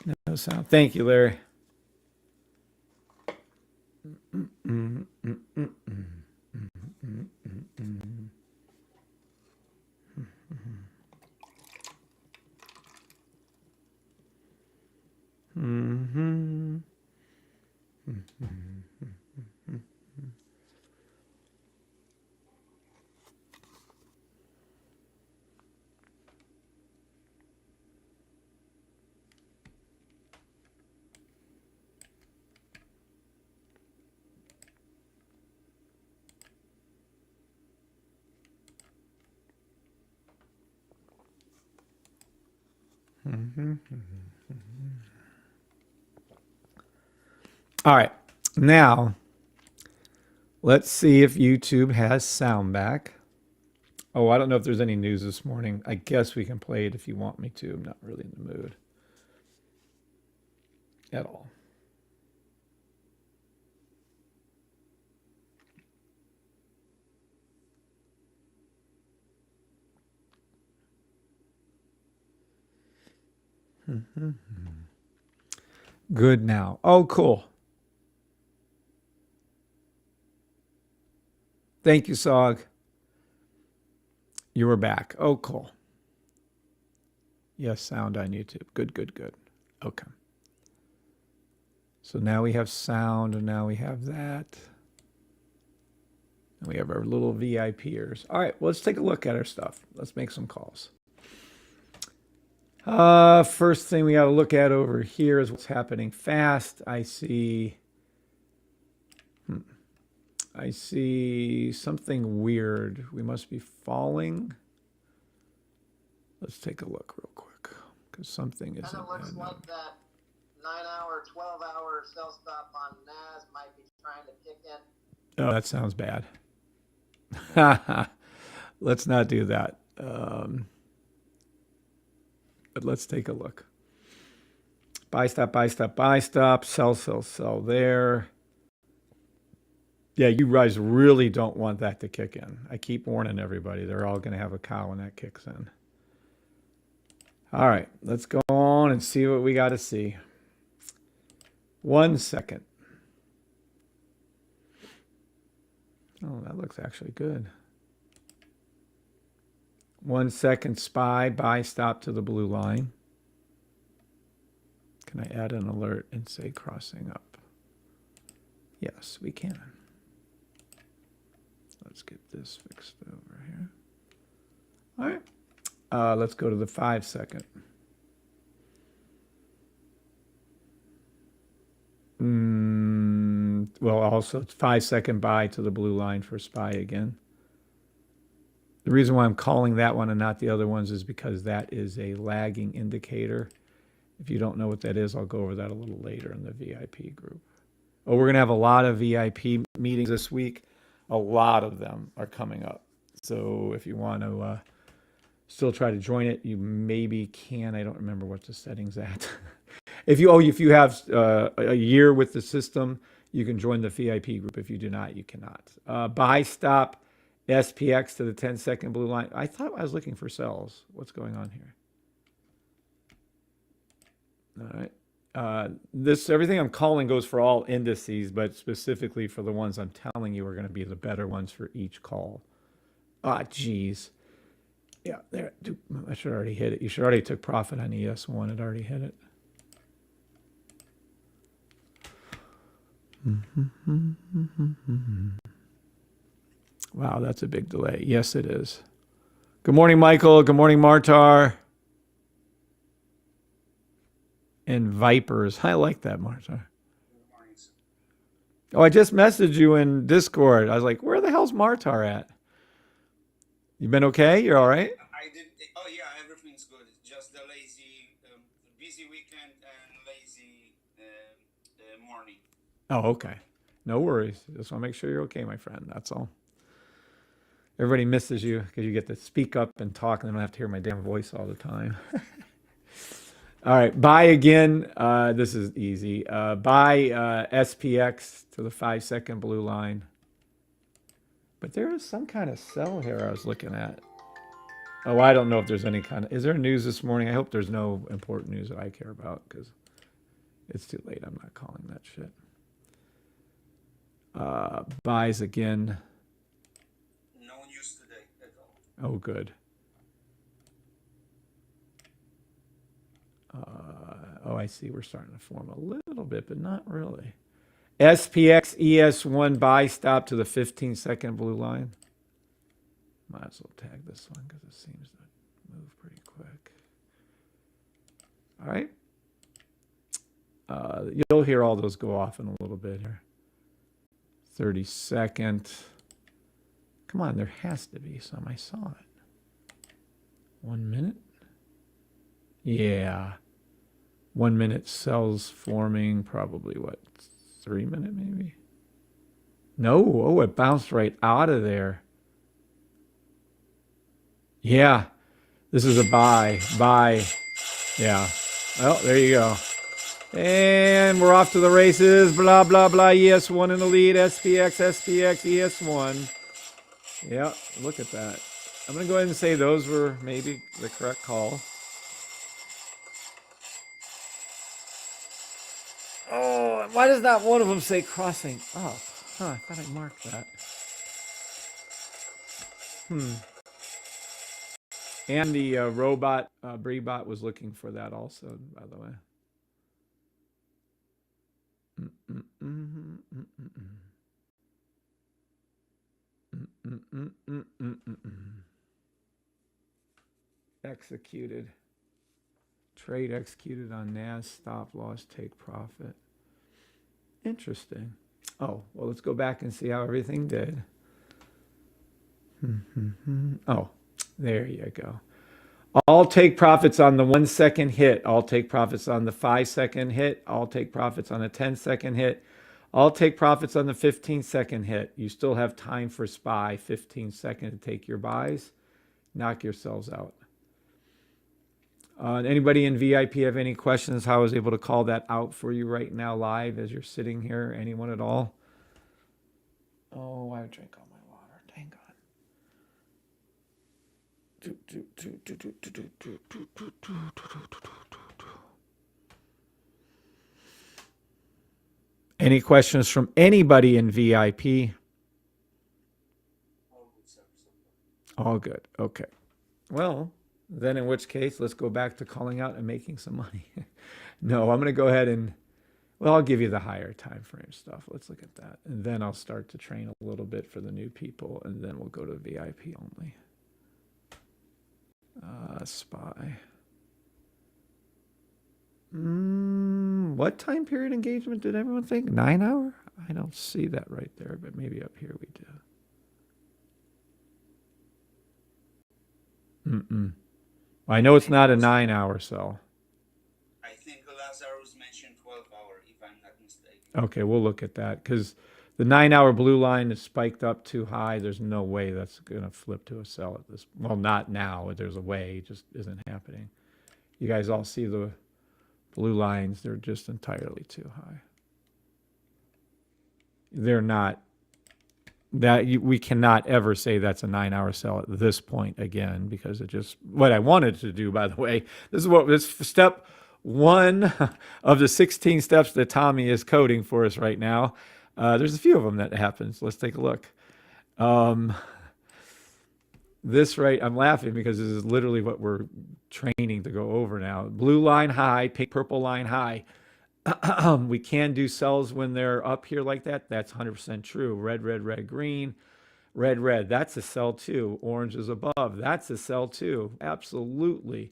No sound. Thank you, Larry. All right. Now, let's see if YouTube has sound back. Oh, I don't know if there's any news this morning. I guess we can play it if you want me to. I'm not really in the mood at all. Good now. Oh, cool. Thank you, Sog. You were back. Oh, cool. Yes, sound on YouTube. Good, good, good. Okay. So now we have sound, and now we have that. And we have our little VIPers. All right, well, let's take a look at our stuff. Let's make some calls. First thing we got to look at over here is what's happening fast. I see something weird. We must be falling. Let's take a look real quick because something isn't. Kind of looks like that 9-hour, 12-hour sell stop on NAS might be trying to kick in. Oh, that sounds bad. Let's not do that. But let's take a look. Buy stop, buy stop, buy stop, sell, sell, sell there. Yeah, you guys really don't want that to kick in. I keep warning everybody. They're all going to have a cow when that kicks in. All right, let's go on and see what we got to see. 1 second. Oh, that looks actually good. 1 second, SPY, buy stop to the blue line. Can I add an alert and say crossing up? Yes, we can. Let's get this fixed over here. All right. Let's go to the 5 second. Well, also 5 second buy to the blue line for SPY again. The reason why I'm calling that one and not the other ones is because that is a lagging indicator. If you don't know what that is, I'll go over that a little later in the VIP group. Oh, we're going to have a lot of VIP meetings this week. A lot of them are coming up. So if you want to still try to join it, you maybe can. I don't remember what the settings at. if you have a year with the system, you can join the VIP group. If you do not, you cannot. Buy stop SPX to the 10 second blue line. I thought I was looking for sells. What's going on here? All right. Everything I'm calling goes for all indices, but specifically for the ones I'm telling you are going to be the better ones for each call. Ah, geez. Yeah, there. I should already hit it. You should already took profit on ES1. It already hit it. Wow, that's a big delay. Yes, it is. Good morning, Michael. Good morning, Martar. And Vipers. I like that, Martar. Oh, I just messaged you in Discord. I was like, where the hell's Martar at? You been okay? You're all right? I did. Oh yeah, everything's good. Just the lazy, busy weekend and lazy morning. Oh, okay. No worries. Just want to make sure you're okay, my friend. That's all. Everybody misses you because you get to speak up and talk, and they don't have to hear my damn voice all the time. All right, buy again. This is easy. Buy SPX to the 5 second blue line. But there is some kind of sell here I was looking at. Oh, I don't know if there's any kind of. Is there news this morning? I hope there's no important news that I care about because It's too late. I'm not calling that shit. Buys again. No news today at all. Oh, good. Oh, I see. We're starting to form a little bit, but not really. SPX ES1 buy stop to the 15-second blue line. Might as well tag this one because it seems to move pretty quick. All right. You'll hear all those go off in a little bit here. 30-second. Come on, there has to be some. I saw it. 1 minute? Yeah. 1 minute cells forming, probably what, 3 minute maybe? No, oh, it bounced right out of there. Yeah, this is a buy. Yeah. Oh, there you go. And we're off to the races. Blah, blah, blah. ES1 in the lead. SPX, ES1. Yeah, look at that. I'm going to go ahead and say those were maybe the correct call. Oh, why does not one of them say crossing? Oh, I thought I marked that. And the robot, Breebot was looking for that also, by the way. Executed. Trade executed on NAS, stop loss, take profit. Interesting. Oh, well, let's go back and see how everything did. Oh, there you go. I'll take profits on the 1 second hit. I'll take profits on the 5 second hit. I'll take profits on a 10-second hit. I'll take profits on the 15-second hit. You still have time for SPY, 15 seconds to take your buys. Knock yourselves out. Anybody in VIP have any questions? How I was able to call that out for you right now live as you're sitting here? Anyone at all? Oh, I drank all my water. Thank God. Any questions from anybody in VIP? All good. Okay. Well, then in which case, let's go back to calling out and making some money. No, I'm going to go ahead and, well, I'll give you the higher time frame stuff. Let's look at that. And then I'll start to train a little bit for the new people, and then we'll go to VIP only. SPY. What time period engagement did everyone think? 9 hour? I don't see that right there, but maybe up here we do. I know it's not a 9 hour sell. I think Lazarus mentioned 12 hour, if I'm not mistaken. Okay, we'll look at that because the 9 hour blue line is spiked up too high. There's no way that's going to flip to a sell at this. Well, not now. There's a way. It just isn't happening. You guys all see the blue lines. They're just entirely too high. They're not. We cannot ever say that's a 9 hour sell at this point again, because it just, what I wanted to do, by the way, this step one of the 16 steps that Tommy is coding for us right now. There's a few of them that happens. Let's take a look. This right, I'm laughing because this is literally what we're training to go over now. Blue line high, pink, purple line high. We can do sells when they're up here like that. That's 100% true. Red, red, red, green, red, red. That's a sell too. Orange is above. That's a sell too. Absolutely.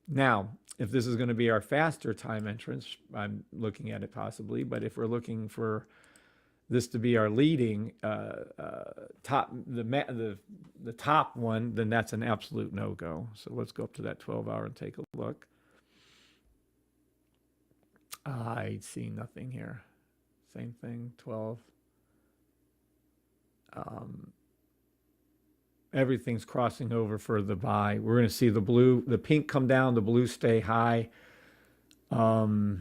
Now, if this is going to be our faster time entrance, I'm looking at it possibly. But if we're looking for this to be our leading top, the top one, then that's an absolute no-go. So let's go up to that 12 hour and take a look. I see nothing here. Same thing, 12. Everything's crossing over for the buy. We're going to see the pink come down, the blue stay high. Now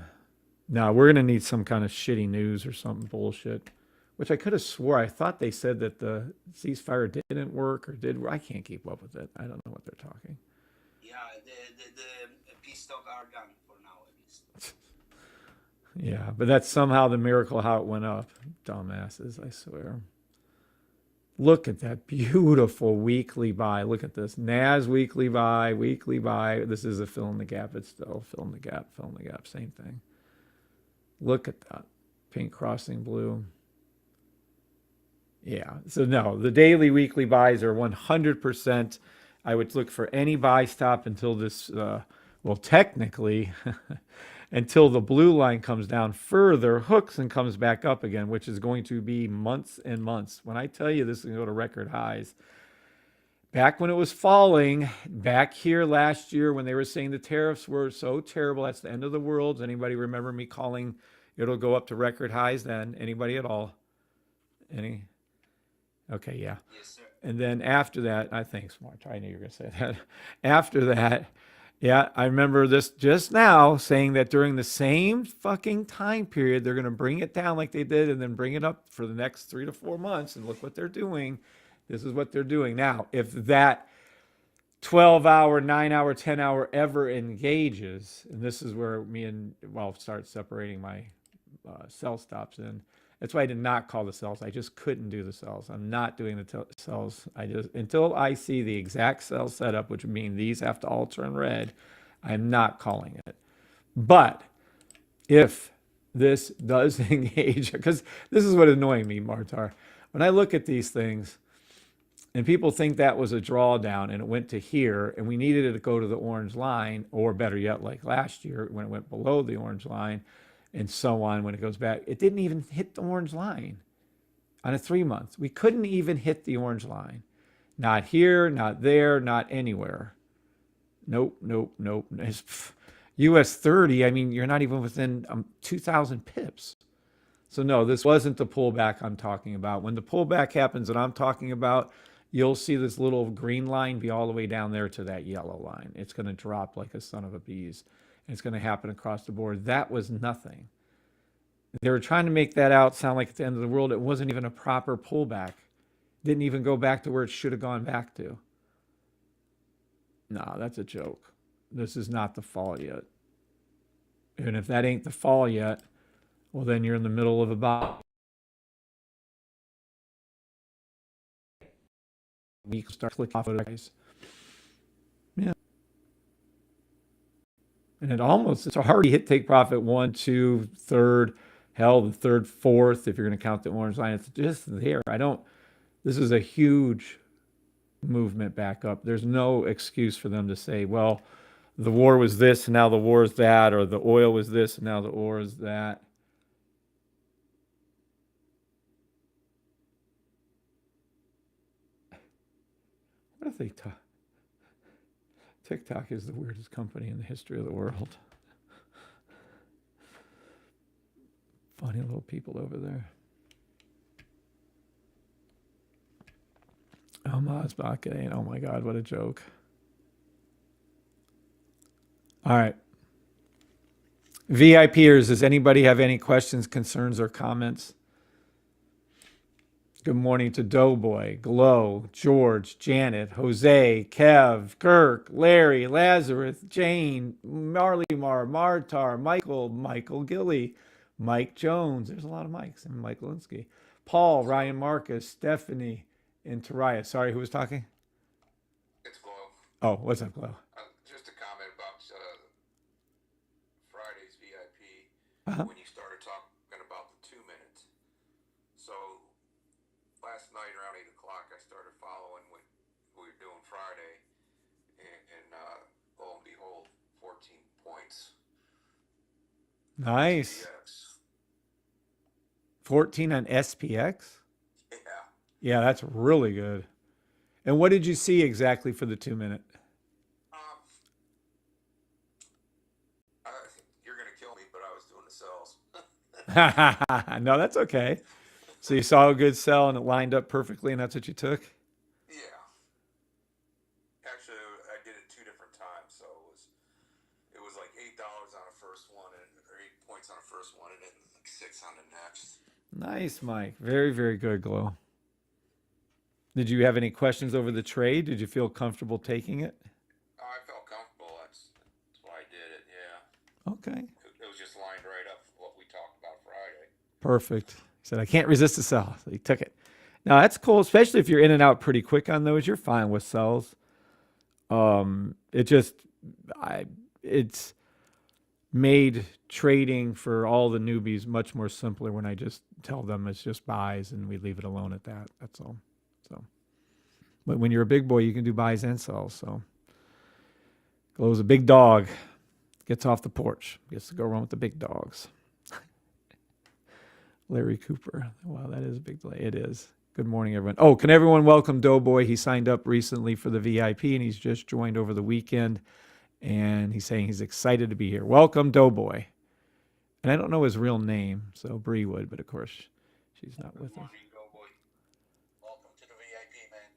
we're going to need some kind of shitty news or something bullshit, which I could have swore. I thought they said that the ceasefire didn't work or did. I can't keep up with it. I don't know what they're talking. Yeah, the peace talk are done for now, at least. Yeah, but that's somehow the miracle how it went up. Dumbasses, I swear. Look at that beautiful weekly buy. Look at this. NAS weekly buy, weekly buy. This is a fill in the gap. It's still fill in the gap, fill in the gap. Same thing. Look at that. Pink crossing blue. Yeah. So no, the daily weekly buys are 100%. I would look for any buy stop until this, well, technically, until the blue line comes down further, hooks and comes back up again, which is going to be months and months. When I tell you this is going to go to record highs, back when it was falling, back here last year when they were saying the tariffs were so terrible, that's the end of the world. Does anybody remember me calling it'll go up to record highs then? Anybody at all? Any? Okay, yeah. Yes, sir. And then after that, I think smart. I knew you were going to say that. After that, yeah, I remember this just now saying that during the same fucking time period, they're going to bring it down like they did and then bring it up for the next 3 to 4 months. And look what they're doing. This is what they're doing. Now, if that 12-hour, 9-hour, 10-hour ever engages, and this is where me and, well, start separating my sell stops in. That's why I did not call the sells. I just couldn't do the sells. I'm not doing the sells. I just, until I see the exact sell setup, which would mean these have to all turn red, I'm not calling it. But if this does engage, because this is what annoying me, Martar. When I look at these things and people think that was a drawdown and it went to here and we needed it to go to the orange line, or better yet, like last year when it went below the orange line, and so on when it goes back. It didn't even hit the orange line on a 3 month. We couldn't even hit the orange line. Not here, not there, not anywhere. Nope, nope, nope. US 30, I mean, you're not even within 2,000 pips. So no, this wasn't the pullback I'm talking about. When the pullback happens that I'm talking about, you'll see this little green line be all the way down there to that yellow line. It's going to drop like a son of a bees. It's going to happen across the board. That was nothing. They were trying to make that out sound like it's the end of the world. It wasn't even a proper pullback. Didn't even go back to where it should have gone back to. Nah, that's a joke. This is not the fall yet. And if that ain't the fall yet, well, then you're in the middle of a buy. We can start clicking off of guys. Yeah. And it's a hard hit take profit 1, 2, third, hell, the third, fourth, if you're going to count the orange line. It's just there. This is a huge movement back up. There's no excuse for them to say, well, the war was this and now the war is that, or the oil was this and now the oil is that. What if they talk? TikTok is the weirdest company in the history of the world. Funny little people over there. Oh, Mazbake. Oh my God, what a joke. All right. VIPers, does anybody have any questions, concerns, or comments? Good morning to Doughboy, Glow, George, Janet, Jose, Kev, Kirk, Larry, Lazarus, Jane, Marley Mar, Martar, Michael Gilly, Mike Jones. There's a lot of Mikes, and Mike Linsky. Paul, Ryan Marcus, Stephanie, and Taraya. Sorry, who was talking? It's Glow. Oh, what's up, Glow? Just a comment about Friday's VIP. Uh-huh. When you started talking about the 2 minutes. So last night around 8 o'clock, I started following what we were doing Friday, and lo and behold, 14 points. Nice. SPX. 14 on SPX? Yeah. Yeah, that's really good. And what did you see exactly for the 2 minute? You're gonna kill me, but I was doing the sells. No, that's okay. So you saw a good sell and it lined up perfectly, and that's what you took? Yeah. Actually, I did it 2 different times, so it was like $8 on the first one, or 8 points on the first one, and then like 6 on the next. Nice, Mike. Very, very good, Glow. Did you have any questions over the trade? Did you feel comfortable taking it? Oh, I felt comfortable. That's why I did it. Yeah. Okay. It was just lined right up what we Perfect. He said, I can't resist a sell. So he took it. Now that's cool, especially if you're in and out pretty quick on those. You're fine with sells. It just, it's made trading for all the newbies much more simpler when I just tell them it's just buys and we leave it alone at that. That's all. So, but when you're a big boy, you can do buys and sells. So, Glow's a big dog. Gets off the porch. Gets to go run with the big dogs. Larry Cooper. Wow, that is a big delay. It is. Good morning, everyone. Oh, can everyone welcome Doughboy? He signed up recently for the VIP, and he's just joined over the weekend. And he's saying he's excited to be here. Welcome, Doughboy. And I don't know his real name, so Bree would, but of course, she's not with us. Morning, Doughboy. Welcome to the VIP, man.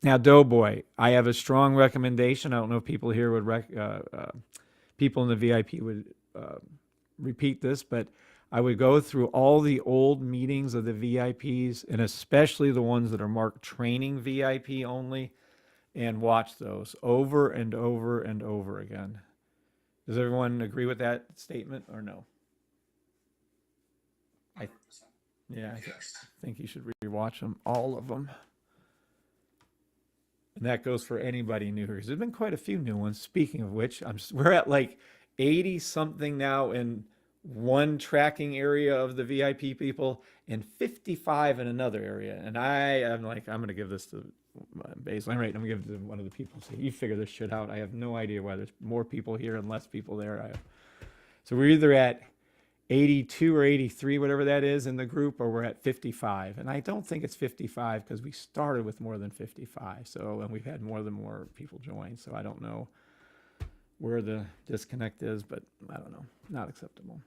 Now, Doughboy, I have a strong recommendation. I don't know if people here would, people in the VIP would repeat this, but I would go through all the old meetings of the VIPs, and especially the ones that are marked training VIP only, and watch those over and over and over again. Does everyone agree with that statement or no? 100%. Yeah, I Yes. think you should rewatch them, all of them. And that goes for anybody new here. 'Cause there's been quite a few new ones. Speaking of which, we're at like 80 something now in one tracking area of the VIP people and 55 in another area. And I'm like, I'm going to give this to baseline rate. I'm going to give it to one of the people. Say, you figure this shit out. I have no idea why there's more people here and less people there. So we're either at 82 or 83, whatever that is in the group, or we're at 55. And I don't think it's 55 because we started with more than 55. So, and we've had more people join. So I don't know where the disconnect is, but I don't know. Not acceptable.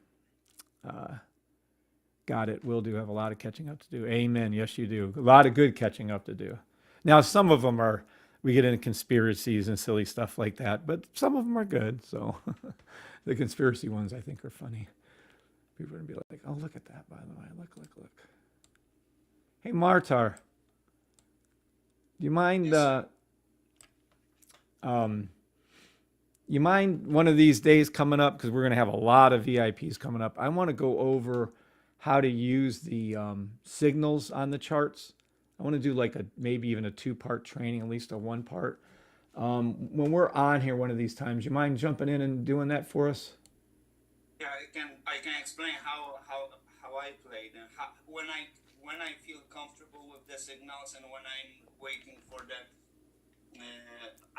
Got it. Will do have a lot of catching up to do. Amen. Yes, you do. A lot of good catching up to do. Now, some of them are, we get into conspiracies and silly stuff like that, but some of them are good. So the conspiracy ones I think are funny. People are going to be like, oh, look at that, by the way. Look. Hey, Martar. Do you mind, you mind one of these days coming up, because we're going to have a lot of VIPs coming up. I want to go over how to use the signals on the charts. I want to do like maybe even a 2-part training, at least a 1-part. When we're on here one of these times, you mind jumping in and doing that for us? Yeah, I can explain how I played and when I feel comfortable with the signals and when I'm waiting for the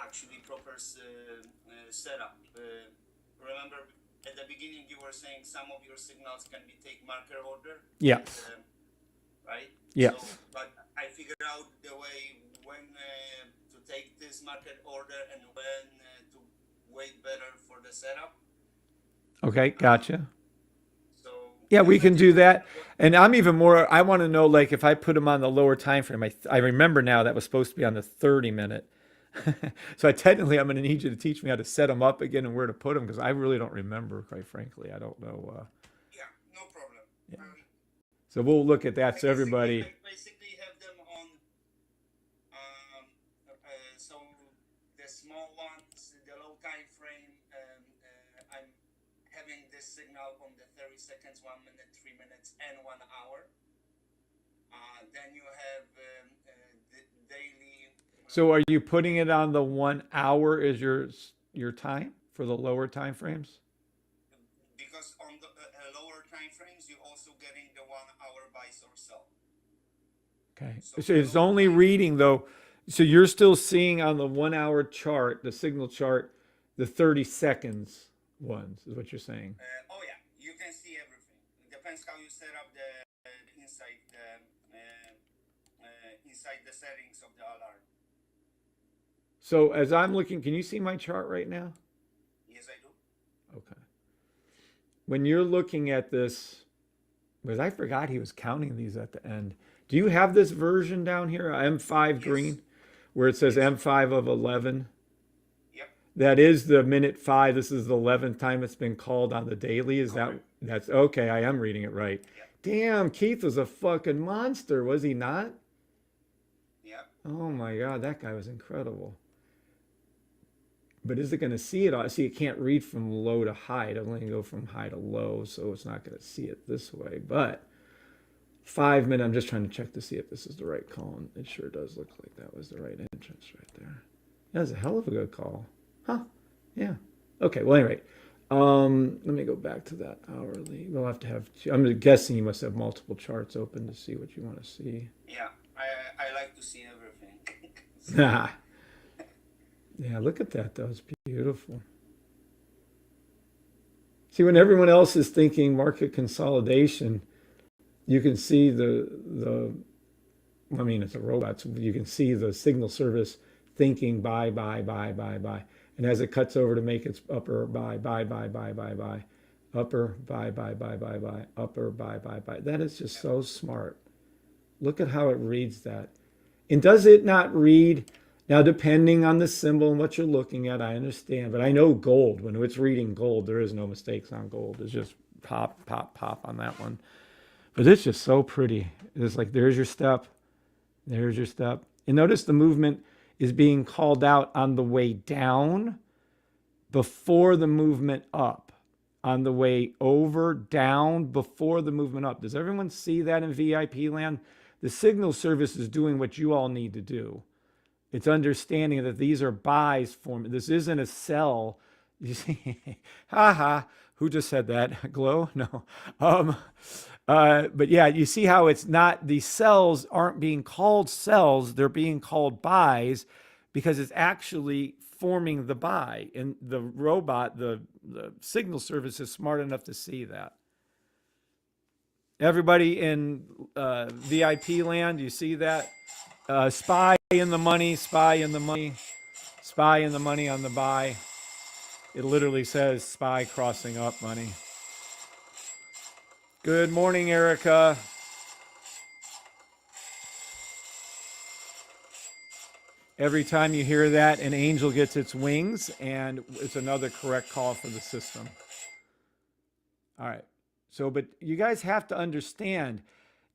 actually proper setup. Remember at the beginning you were saying some of your signals can be take marker order. Yes. Right. Yes. So, but I figured out the way when to take this market order and when to wait better for the setup. Okay, gotcha. So Yeah, we can do that. And I'm even more, I want to know, like, if I put them on the lower time frame, I remember now that was supposed to be on the 30-minute. So I'm going to need you to teach me how to set them up again and where to put them, because I really don't remember, quite frankly. I don't know. yeah, no problem. Yeah. So we'll look at that. So everybody, I basically have them on. So the small ones, the low time frame. I'm having this signal on the 30 seconds, 1 minute, 3 minutes, and 1 hour. Then you have the daily. so are you putting it on the 1 hour as your time for the lower time frames? Because on the lower time frames, you're also getting the 1 hour buys or sell. Okay. So it's only reading though. So you're still seeing on the 1 hour chart, the signal chart, the 30 seconds ones is what you're saying. Oh yeah, you can see everything. It depends how you set up the inside the settings of the alarm. So as I'm looking, can you see my chart right now? Yes, I do. Okay. When you're looking at this, because I forgot he was counting these at the end. Do you have this version down here, M5 Yes. green, where it says M5 of 11? Yep. That is the minute 5. This is the 11th time it's been called on the daily. Is Correct. that's okay? I am reading it right. Yep. Damn, Keith was a fucking monster, was he not? Yep. Oh my God, that guy was incredible. but is it going to see it all? See, it can't read from low to high. It only can go from high to low, so it's not going to see it this way. But 5 minutes, I'm just trying to check to see if this is the right call, and it sure does look like that was the right entrance right there. That was a hell of a good call. Huh, yeah. Okay, well, anyway, let me go back to that hourly. We'll have to have, I'm guessing you must have multiple charts open to see what you want to see. Yeah, I like to see everything. Yeah, look at that, though. It's beautiful. See, when everyone else is thinking market consolidation, you can see I mean, it's a robot, so you can see the signal service thinking buy. And as it cuts over to make its upper buy, upper buy, upper buy. That is just so smart. Look at how it reads that. And does it not read? Now, depending on the symbol and what you're looking at, I understand. But I know gold, when it's reading gold, there is no mistakes on gold. It's just pop, pop, pop on that one. But it's just so pretty. It's like, there's your step. There's your step. And notice the movement is being called out on the way down before the movement up. On the way over, down, before the movement up. Does everyone see that in VIP land? The signal service is doing what you all need to do. It's understanding that these are buys forming. This isn't a sell. You see, who just said that? Glow? No. But yeah, you see how it's not, the sells aren't being called sells, they're being called buys because it's actually forming the buy. And the robot, the signal service is smart enough to see that. Everybody in VIP land, you see that? SPY in the money, SPY in the money, SPY in the money on the buy. It literally says SPY crossing up money. Good morning, Erica. Every time you hear that, an angel gets its wings, and it's another correct call for the system. All right. So, but you guys have to understand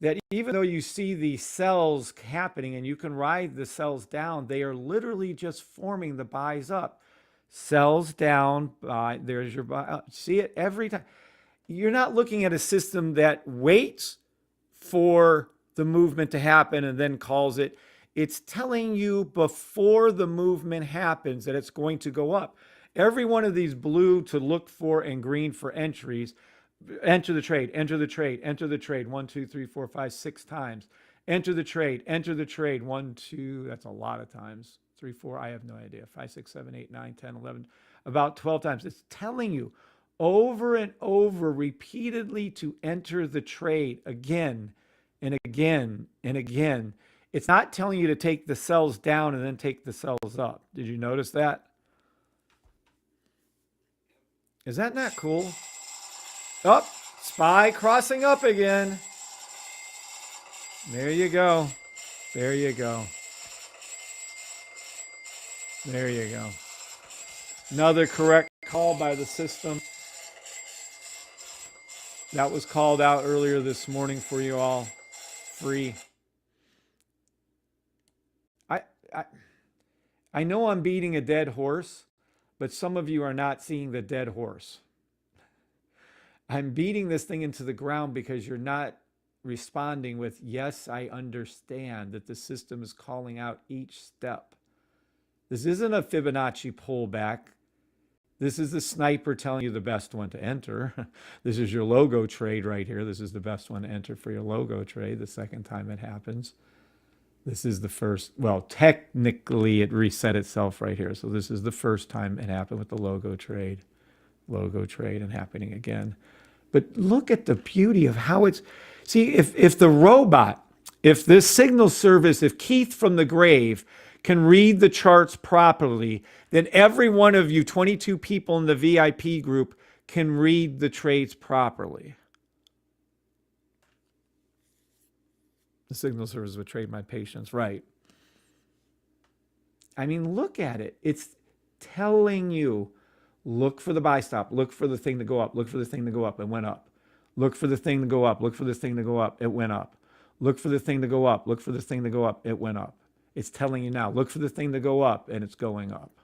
that even though you see the cells happening and you can ride the cells down, they are literally just forming the buys up. Cells down, buy, there's your buy. See it every time. You're not looking at a system that waits for the movement to happen and then calls it. It's telling you before the movement happens that it's going to go up. Every one of these blue to look for and green for entries, enter the trade, enter the trade, enter the trade, 1, 2, 3, 4, 5, 6 times. Enter the trade, 1, 2, that's a lot of times. 3, 4, I have no idea. 5, 6, 7, 8, 9, 10, 11, about 12 times. It's telling you over and over repeatedly to enter the trade again and again and again. It's not telling you to take the cells down and then take the cells up. Did you notice that? Is that not cool? Up, SPY crossing up again. There you go. There you go. There you go. Another correct call by the system. That was called out earlier this morning for you all. Free. I know I'm beating a dead horse, but some of you are not seeing the dead horse. I'm beating this thing into the ground because you're not responding with, yes, I understand that the system is calling out each step. This isn't a Fibonacci pullback. This is the sniper telling you the best one to enter. This is your logo trade right here. This is the best one to enter for your logo trade the second time it happens. This is the first, well, technically it reset itself right here. So this is the first time it happened with the logo trade and happening again. But look at the beauty of how it's, see, if the robot, if this signal service, if Keith from the grave can read the charts properly, then every one of you 22 people in the VIP group can read the trades properly. The signal service would trade my patience, right? I mean, look at it. It's telling you, look for the buy stop, look for the thing to go up, look for the thing to go up, it went up. Look for the thing to go up, look for the thing to go up, it went up. Look for the thing to go up, look for the thing to go up, it went up. It's telling you now, look for the thing to go up, and it's going up.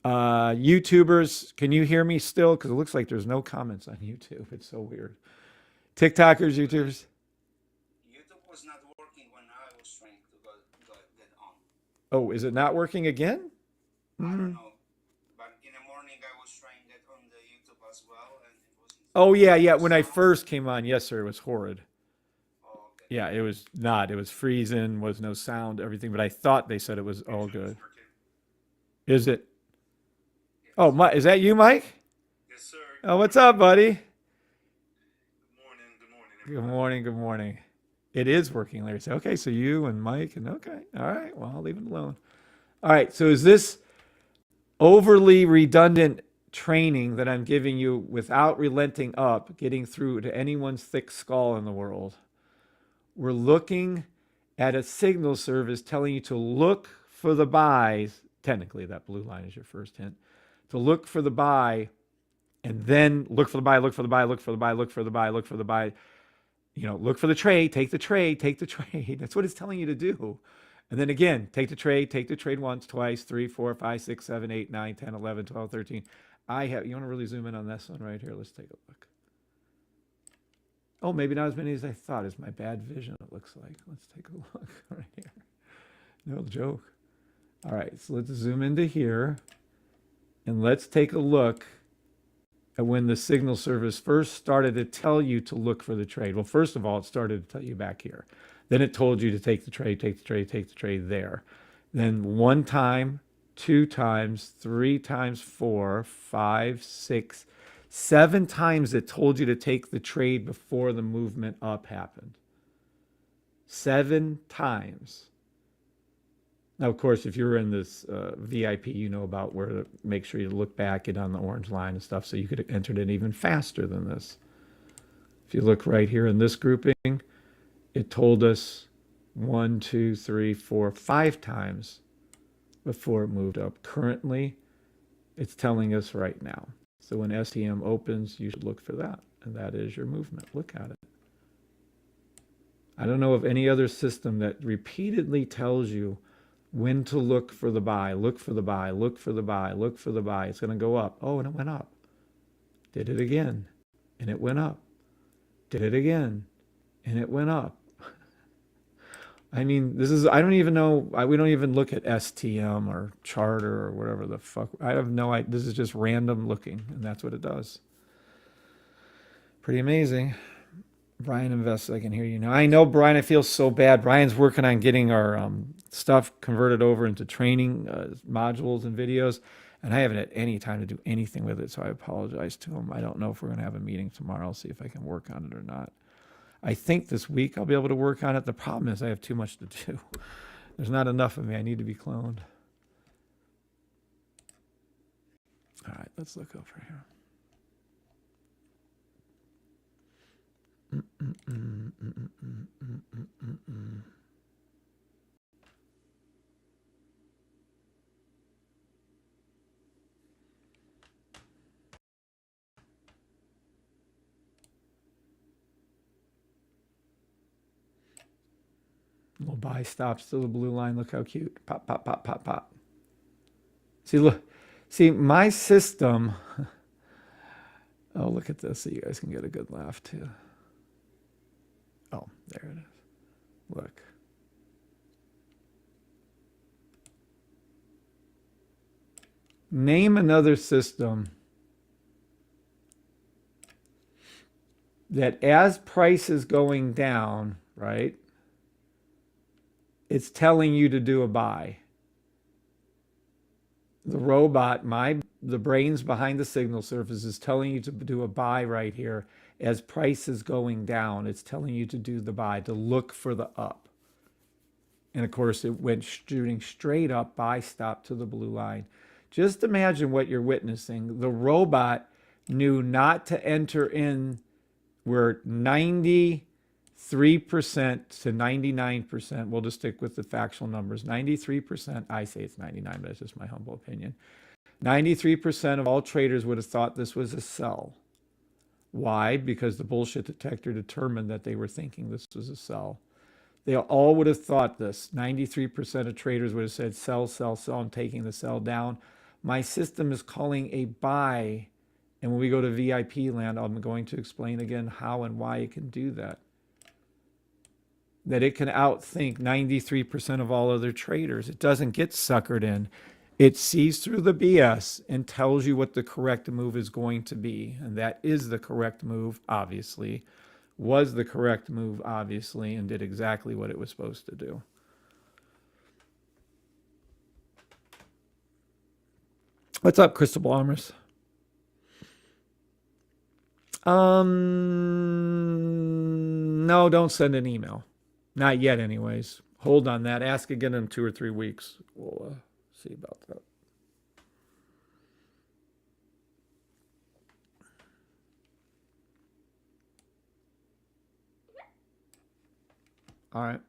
YouTubers, can you hear me still? Because it looks like there's no comments on YouTube. It's so weird. TikTokers, YouTubers. YouTube was not working when I was trying to get on. Oh, is it not working again? I don't know. But in the morning I was trying that on the YouTube as well, and it wasn't. Oh, yeah, yeah. When I first came on, yes, sir, it was horrid. Oh, okay. Yeah, it was not. It was freezing, was no sound, everything. But I thought they said it was all good. Is it? Oh, is that you, Mike? Yes, sir. Oh, what's up, buddy? Good morning. Good morning. Good morning. Good morning. It is working, Larry. So, okay, so you and Mike, and okay. All right, well, I'll leave it alone. All right, so is this overly redundant training that I'm giving you without relenting up, getting through to anyone's thick skull in the world? We're looking at a signal service telling you to look for the buys. Technically, that blue line is your first hint. To look for the buy, and then look for the buy, look for the buy, look for the buy, look for the buy, look for the buy. You know, look for the trade, take the trade, take the trade. That's what it's telling you to do. And then again, take the trade once, twice, 3, 4, 5, 6, 7, 8, 9, 10, 11, 12, 13. You want to really zoom in on this one right here? Let's take a look. Oh, maybe not as many as I thought. It's my bad vision, it looks like. Let's take a look right here. No joke. All right, so let's zoom into here. And let's take a look at when the signal service first started to tell you to look for the trade. Well, first of all, it started to tell you back here. Then it told you to take the trade, take the trade, take the trade there. Then 1 time, 2 times, 3 times, 4, 5, 6, 7 times it told you to take the trade before the movement up happened. 7 times. Now, of course, if you're in this VIP, you know about where to make sure you look back, get on the orange line and stuff, so you could have entered it even faster than this. If you look right here in this grouping, it told us 1, 2, 3, 4, 5 times before it moved up. Currently, it's telling us right now. So when STM opens, you should look for that, and that is your movement. Look at it. I don't know of any other system that repeatedly tells you when to look for the buy, look for the buy, look for the buy, look for the buy. It's going to go up. Oh, and it went up. Did it again, and it went up. Did it again, and it went up. I mean, I don't even know, we don't even look at STM or Charter or whatever the fuck. I have no idea. This is just random looking, and that's what it does. Pretty amazing. Brian invests. I can hear you now. I know, Brian. I feel so bad. Brian's working on getting our stuff converted over into training modules and videos, and I haven't had any time to do anything with it, so I apologize to him. I don't know if we're going to have a meeting tomorrow. I'll see if I can work on it or not. I think this week I'll be able to work on it. The problem is I have too much to do. There's not enough of me. I need to be cloned. All right, let's look over here. Little buy stops to the blue line. Look how cute. Pop, pop, pop, pop, pop. See, look. See, my system. Oh, look at this so you guys can get a good laugh too. Oh, there it is. Look. Name another system that as price is going down, right, it's telling you to do a buy. The robot, the brains behind the signal surface is telling you to do a buy right here. As price is going down, it's telling you to do the buy, to look for the up. And of course, it went shooting straight up, buy stop to the blue line. Just imagine what you're witnessing. The robot knew not to enter in where 93% to 99%, we'll just stick with the factual numbers, 93%, I say it's 99, but that's just my humble opinion. 93% of all traders would have thought this was a sell. Why? Because the bullshit detector determined that they were thinking this was a sell. They all would have thought this. 93% of traders would have said sell, sell, sell, and taking the sell down. My system is calling a buy. And when we go to VIP land, I'm going to explain again how and why it can do that. That it can outthink 93% of all other traders. It doesn't get suckered in. It sees through the BS and tells you what the correct move is going to be. And that is the correct move, obviously. Was the correct move, obviously, and did exactly what it was supposed to do. What's up, Crystal Bombers? No, don't send an email. Not yet, anyways. Hold on that. Ask again in 2 or 3 weeks. We'll see about that. All right.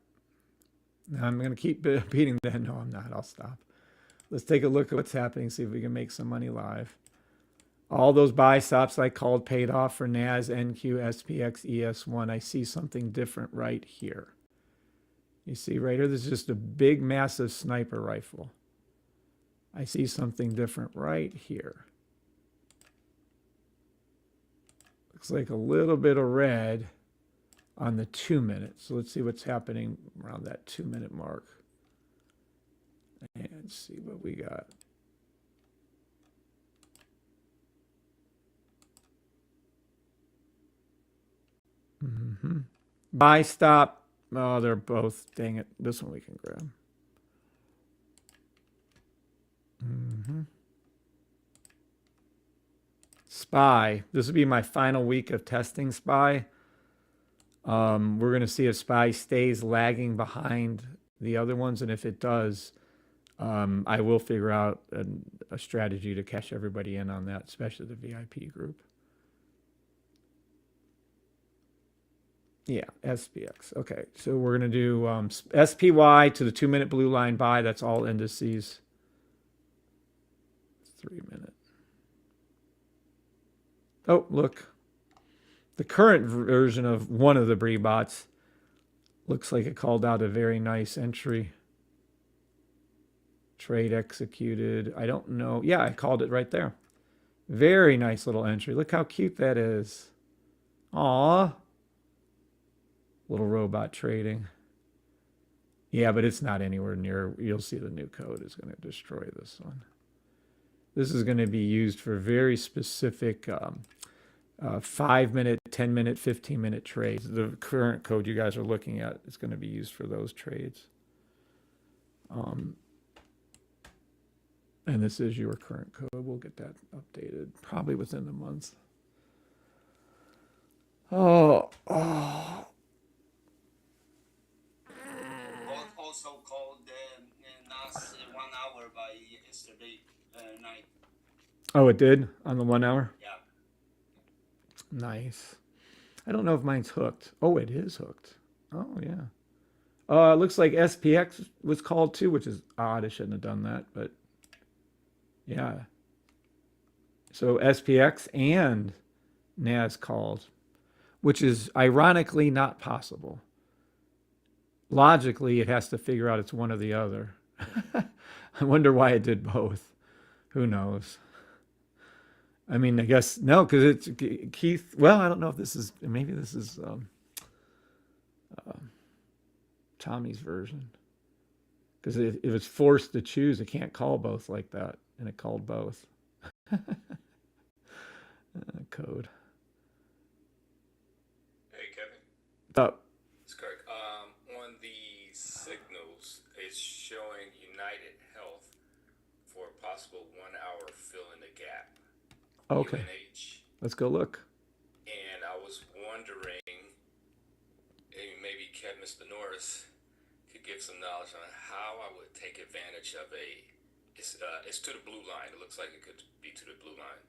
Now I'm going to keep beating that. No, I'm not. I'll stop. Let's take a look at what's happening, see if we can make some money live. All those buy stops I called paid off for NAS, NQ, SPX, ES1. I see something different right here. You see right here, this is just a big, massive sniper rifle. I see something different right here. Looks like a little bit of red on the 2 minutes. So let's see what's happening around that 2 minute mark. And see what we got. Buy stop. Oh, they're both. Dang it. This one we can grab. SPY. This will be my final week of testing SPY. We're going to see if SPY stays lagging behind the other ones. And if it does, I will figure out a strategy to catch everybody in on that, especially the VIP group. Yeah, SPX. Okay, so we're going to do SPY to the 2 minute blue line buy. That's all indices. 3 minute. Oh, look. The current version of one of the Bree bots looks like it called out a very nice entry. Trade executed. I don't know. Yeah, I called it right there. Very nice little entry. Look how cute that is. Aw. Little robot trading. Yeah, but it's not anywhere near. You'll see the new code is going to destroy this one. This is going to be used for very specific 5 minute, 10 minute, 15 minute trades. The current code you guys are looking at is going to be used for those trades. And this is your current code. We'll get that updated probably within the month. Oh. Also called NAS 1 hour by yesterday night. Oh, it did on the 1 hour? Yeah. Nice. I don't know if mine's hooked. Oh, it is hooked. Oh, yeah. It looks like SPX was called too, which is odd. I shouldn't have done that, but yeah. So SPX and NAS called, which is ironically not possible. Logically, it has to figure out it's one or the other. I wonder why it did both. Who knows? I mean, I guess, no, because it's Keith. Well, I don't know if this is, maybe this is Tommy's version. Because if it's forced to choose, it can't call both like that. And it called both. Code. Hey, Kevin. Oh, It's Kirk. On the signals, it's showing United Health for a possible 1 hour fill in the gap. okay. UNH. Let's go look. And I was wondering, maybe Mr. Norris could give some knowledge on how I would take advantage of it's to the blue line. It looks like it could be to the blue line.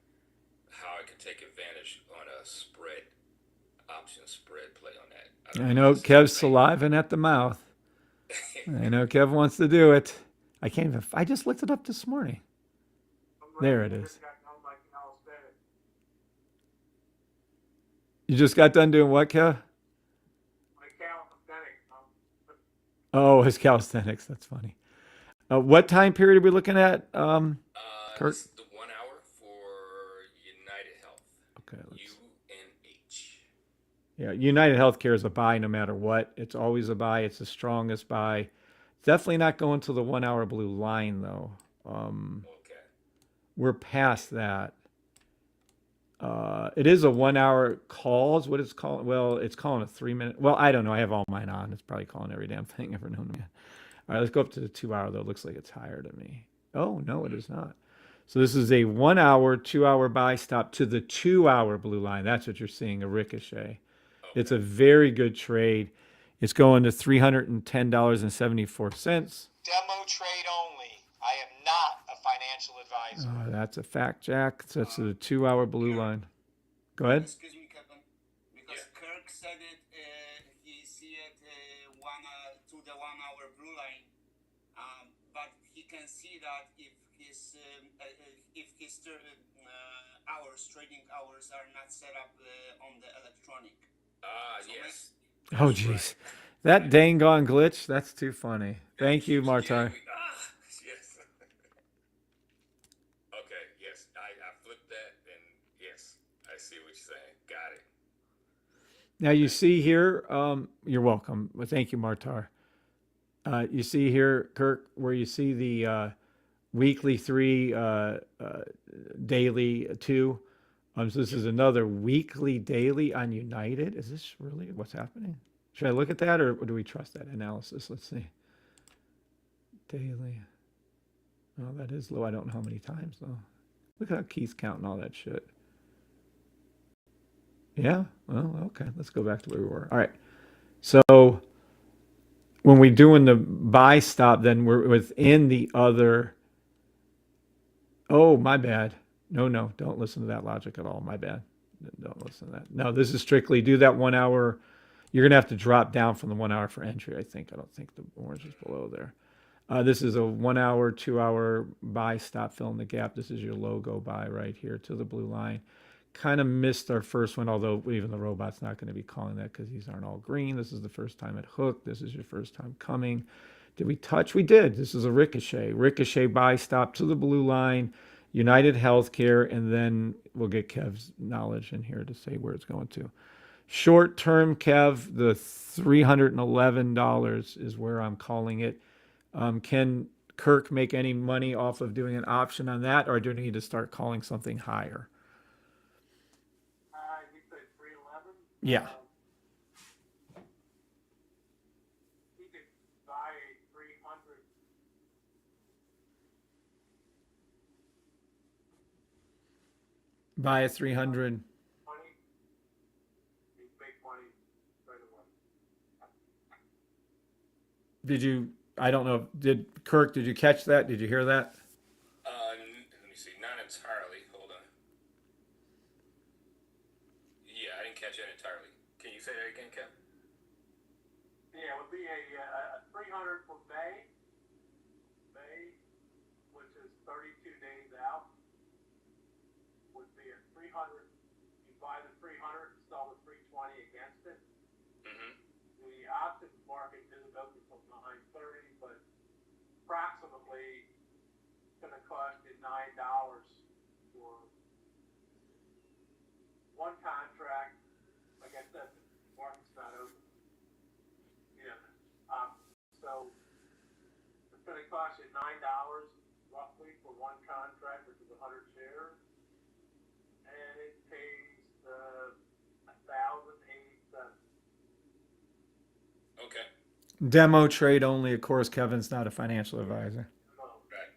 How I could take advantage on a spread, option spread play on that. I know Kev's saliving at the mouth. I know Kev wants to do it. I can't even, I just looked it up this morning. There it is. You just got done doing what, Kev? Oh, his calisthenics. That's funny. What time period are we looking at? Kurt? This is the 1 hour for United Health. Okay. Let's, UNH. yeah, United Healthcare is a buy no matter what. It's always a buy. It's the strongest buy. Definitely not going to the 1 hour blue line though. Okay. We're past that. It is a 1 hour calls. What it's calling? Well, it's calling a 3 minute. Well, I don't know. I have all mine on. It's probably calling every damn thing ever known to man. All right, let's go up to the 2 hour though. It looks like it's higher to me. Oh no, it is not. So this is a 1 hour, 2 hour buy stop to the 2 hour blue line. That's what you're seeing, a ricochet. It's a very good trade. It's going to $310.74. Demo trade only. I am not a financial advisor. That's a fact, Jack. So that's the 2 hour blue line. Go ahead. Excuse me, Kevin, because Kirk said it. He see it to the 1 hour blue line, but he can see that if his hours, trading hours, are not set up on the electronic. Yes. Oh, jeez. That dang gone glitch. That's too funny. Thank you, Martar. Yes. Okay, yes. I flipped that, and yes, I see what you're saying. Got it. Now you see here, you're welcome. Well, thank you, Martar. You see here, Kirk, where you see the weekly 3, daily 2. So this is another weekly daily on United. Is this really what's happening? Should I look at that or do we trust that analysis? Let's see. Daily. Oh, that is low. I don't know how many times though. Look at how Keith's counting all that shit. Yeah. Well, okay. Let's go back to where we were. All right. So when we're doing the buy stop, then we're within the other. Oh, my bad. No, don't listen to that logic at all. My bad. Don't listen to that. No, this is strictly do that 1 hour. You're going to have to drop down from the 1 hour for entry, I think. I don't think the orange is below there. This is a 1 hour, 2 hour buy stop, fill in the gap. This is your logo buy right here to the blue line. Kind of missed our first one, although even the robot's not going to be calling that because these aren't all green. This is the first time at hook. This is your first time coming. Did we touch? We did. This is a ricochet. Ricochet buy stop to the blue line. United Healthcare, and then we'll get Kev's knowledge in here to say where it's going to. Short term, Kev, the $311 is where I'm calling it. Can Kirk make any money off of doing an option on that, or do we need to start calling something higher? You said 311? Yeah. He could buy a 300. Buy a 300. Money. He'd make money right away. Did you? I don't know. Did Kirk? Did you catch that? Did you hear that? Let me see. Not entirely. Hold on. Yeah, I didn't catch it entirely. Can you say that again, Kev? Yeah, it would be a 300 for May, which is 32 days out, would be a 300. You buy the 300, sell the 320 against it. Mm-hmm. The options market isn't open until 9:30, but approximately it's going to cost you $9 for one contract. Like I said, the market's not open. So it's going to cost you $9 roughly for one contract, which is 100 shares, and it pays $1,087. Okay. Demo trade only. Of course, Kevin's not a financial advisor. Right.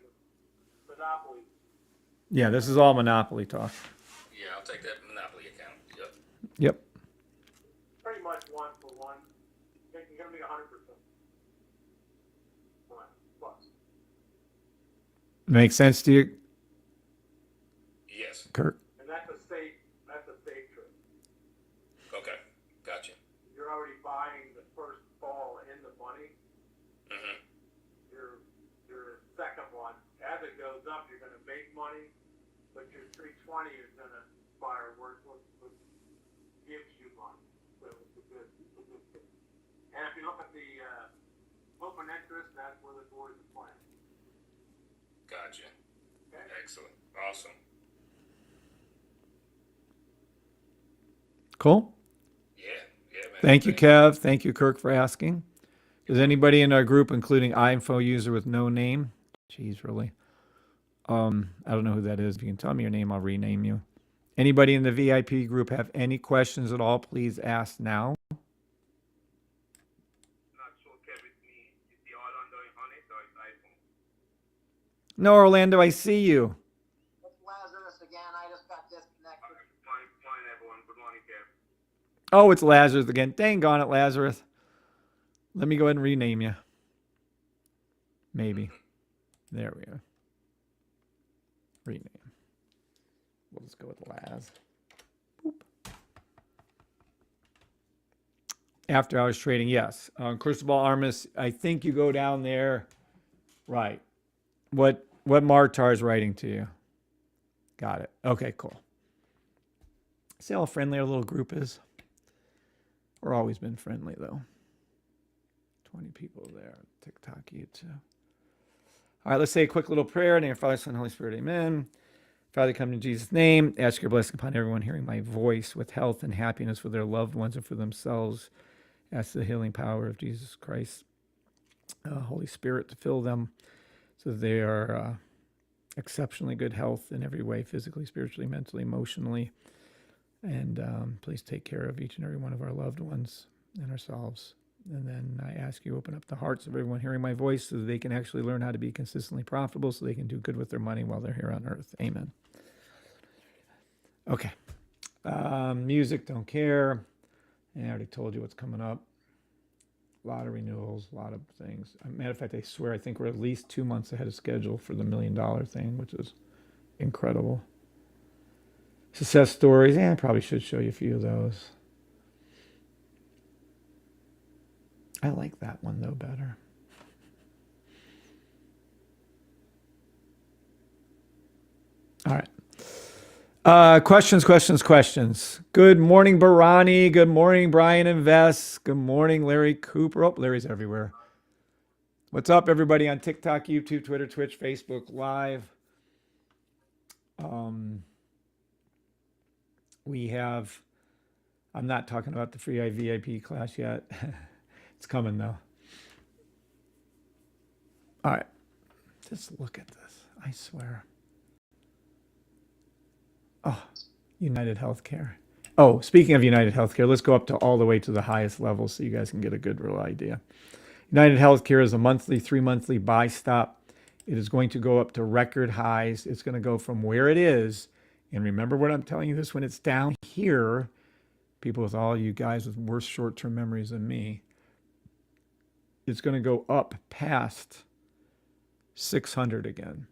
Monopoly. Yeah, this is all monopoly talk. Yeah, I'll take that Monopoly account. Yep. Yep. Pretty much one for one. You're going to be 100%. Plus. Makes sense to you, Yes. Kirk? And that's a safe trade. Okay. Gotcha. You're already buying the first ball in the money. Mm-hmm. Your second one, as it goes up, you're going to make money, but your 320 is going to fire what gives you money. So it's a good thing. And if you look at the open interest, that's where the board is playing. Gotcha. Okay? Excellent. Excellent. Awesome. Cool. Yeah. Yeah, man. Thank you, Kev. Thank you, Kirk, for asking. Does anybody in our group, including info user with no name? Jeez, really? I don't know who that is. If you can tell me your name, I'll rename you. Anybody in the VIP group have any questions at all? Please ask now. Not sure, Kevin, me, is the Orlando on it or it's iPhone? No, Orlando, I see you. It's Lazarus again. I just got disconnected. Morning, everyone. Good morning, Kev. Oh, it's Lazarus again. Dang on it, Lazarus. Let me go ahead and rename you. Maybe. There we are. Rename. We'll just go with Laz. Boop. After hours trading, yes. Cristobal Armas, I think you go down there. Right. What Martar is writing to you. Got it. Okay, cool. See how friendly our little group is? We're always been friendly, though. 20 people there. TikTok, YouTube. All right, let's say a quick little prayer. In the name of Father, Son, Holy Spirit, amen. Father, come in Jesus' name. Ask your blessing upon everyone hearing my voice with health and happiness for their loved ones and for themselves. Ask the healing power of Jesus Christ, Holy Spirit, to fill them so that they are exceptionally good health in every way, physically, spiritually, mentally, emotionally. And please take care of each and every one of our loved ones and ourselves. And then I ask you, open up the hearts of everyone hearing my voice so that they can actually learn how to be consistently profitable so they can do good with their money while they're here on earth. Amen. Okay. Music, don't care. I already told you what's coming up. A lot of renewals, a lot of things. Matter of fact, I swear, I think we're at least 2 months ahead of schedule for the $1 million thing, which is incredible. Success stories. I probably should show you a few of those. I like that one, though, better. All right. Questions. Good morning, Barani. Good morning, Brian Invest. Good morning, Larry Cooper. Oh, Larry's everywhere. What's up, everybody on TikTok, YouTube, Twitter, Twitch, Facebook Live? We have, I'm not talking about the free VIP class yet. It's coming, though. All right. Just look at this. I swear. Oh, United Healthcare. Oh, speaking of United Healthcare, let's go up to all the way to the highest level so you guys can get a good real idea. United Healthcare is a monthly, 3-monthly buy stop. It is going to go up to record highs. It's going to go from where it is. And remember what I'm telling you this when it's down here. People with all you guys with worse short-term memories than me. It's going to go up past 600 again.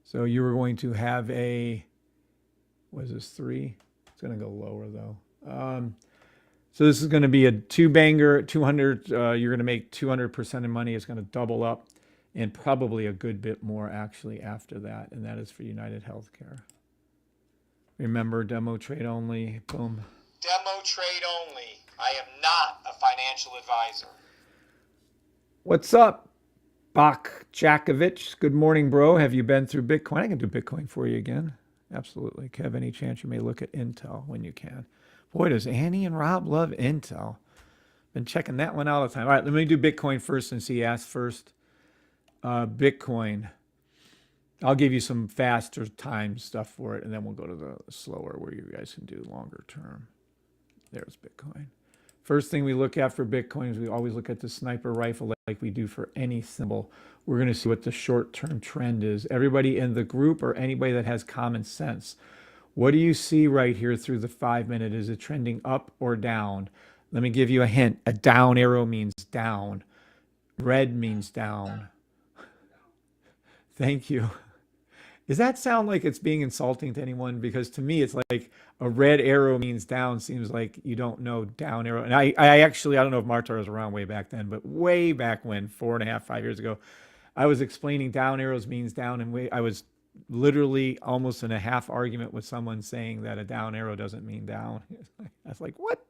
So you were going to have a, what is this, 3? It's going to go lower, though. So this is going to be a 2-banger, 200. You're going to make 200% of money. It's going to double up and probably a good bit more, actually, after that. And that is for United Healthcare. Remember, demo trade only. Boom. Demo trade only. I am not a financial advisor. What's up, Bach Jakovich? Good morning, bro. Have you been through Bitcoin? I can do Bitcoin for you again. Absolutely. Kev, any chance you may look at Intel when you can? Boy, does Annie and Rob love Intel. Been checking that one out all the time. All right, let me do Bitcoin first since he asked first. Bitcoin. I'll give you some faster time stuff for it, and then we'll go to the slower where you guys can do longer term. There's Bitcoin. First thing we look at for Bitcoin is we always look at the sniper rifle like we do for any symbol. We're going to see what the short-term trend is. Everybody in the group or anybody that has common sense, what do you see right here through the 5-minute? Is it trending up or down? Let me give you a hint. A down arrow means down. Red means down. Thank you. Does that sound like it's being insulting to anyone? Because to me, it's like a red arrow means down. Seems like you don't know down arrow. And I actually, I don't know if Martar was around way back then, but way back when, 4.5, 5 years ago, I was explaining down arrows means down. And I was literally almost in a half argument with someone saying that a down arrow doesn't mean down. I was like, what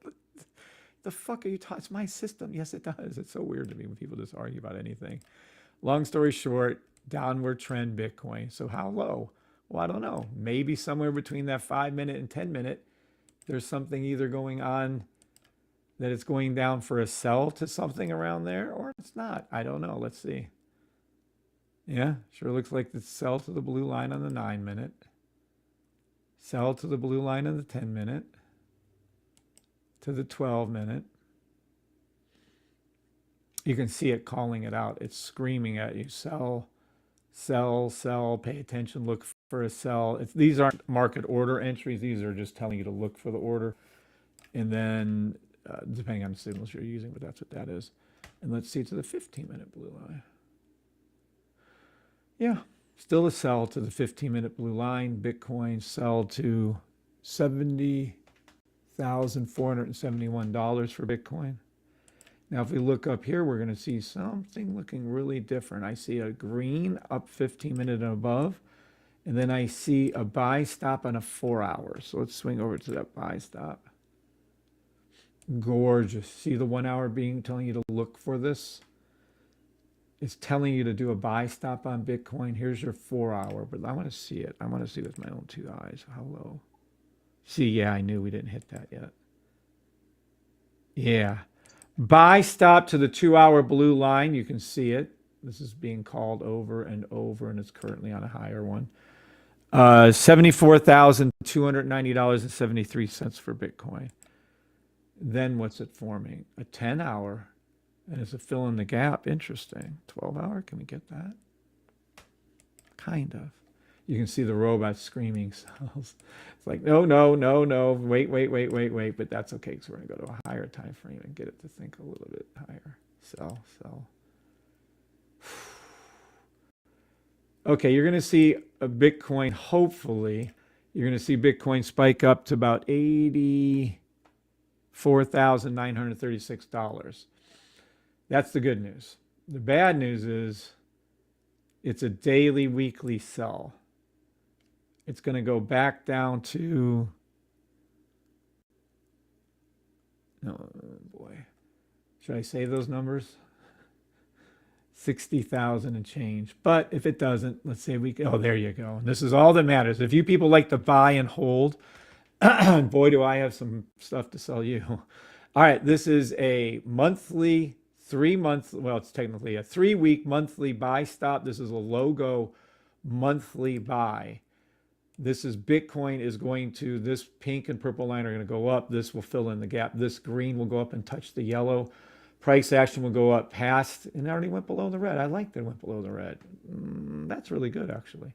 the fuck are you talking? It's my system. Yes, it does. It's so weird to me when people just argue about anything. Long story short, downward trend Bitcoin. So how low? Well, I don't know. Maybe somewhere between that 5-minute and 10-minute, there's something either going on that it's going down for a sell to something around there, or it's not. I don't know. Let's see. Yeah, sure looks like the sell to the blue line on the 9-minute. Sell to the blue line on the 10-minute. To the 12-minute. You can see it calling it out. It's screaming at you. Sell, sell, sell. Pay attention. Look for a sell. These aren't market order entries. These are just telling you to look for the order. And then, depending on the signals you're using, but that's what that is. And let's see to the 15-minute blue line. Yeah, still a sell to the 15-minute blue line. Bitcoin sell to $70,471 for Bitcoin. Now, if we look up here, we're going to see something looking really different. I see a green up 15-minute and above, and then I see a buy stop on a 4-hour. So let's swing over to that buy stop. Gorgeous. See the 1 hour being telling you to look for this? It's telling you to do a buy stop on Bitcoin. Here's your 4-hour, but I want to see it. I want to see with my own 2 eyes. How low? See, yeah, I knew we didn't hit that yet. Yeah. Buy stop to the 2-hour blue line. You can see it. This is being called over and over, and it's currently on a higher one. $74,290.73 for Bitcoin. Then what's it forming? A 10-hour, and it's a fill in the gap. Interesting. 12-hour, can we get that? Kind of. You can see the robot screaming cells. It's like, no, no, no, no, wait, but that's okay, because we're going to go to a higher time frame and get it to think a little bit higher. Sell. Okay, you're going to see a Bitcoin, hopefully, you're going to see Bitcoin spike up to about $84,936. That's the good news. The bad news is it's a daily, weekly sell. It's going to go back down to, oh boy, should I say those numbers? 60,000 and change. But if it doesn't, let's say oh, there you go. And this is all that matters. If you people like to buy and hold, boy, do I have some stuff to sell you. All right, this is a monthly, 3-month, well, it's technically a 3-week monthly buy stop. This is a logo monthly buy. This is Bitcoin is going to, this pink and purple line are going to go up. This will fill in the gap. This green will go up and touch the yellow. Price action will go up past, and it already went below the red. I like that it went below the red. That's really good, actually.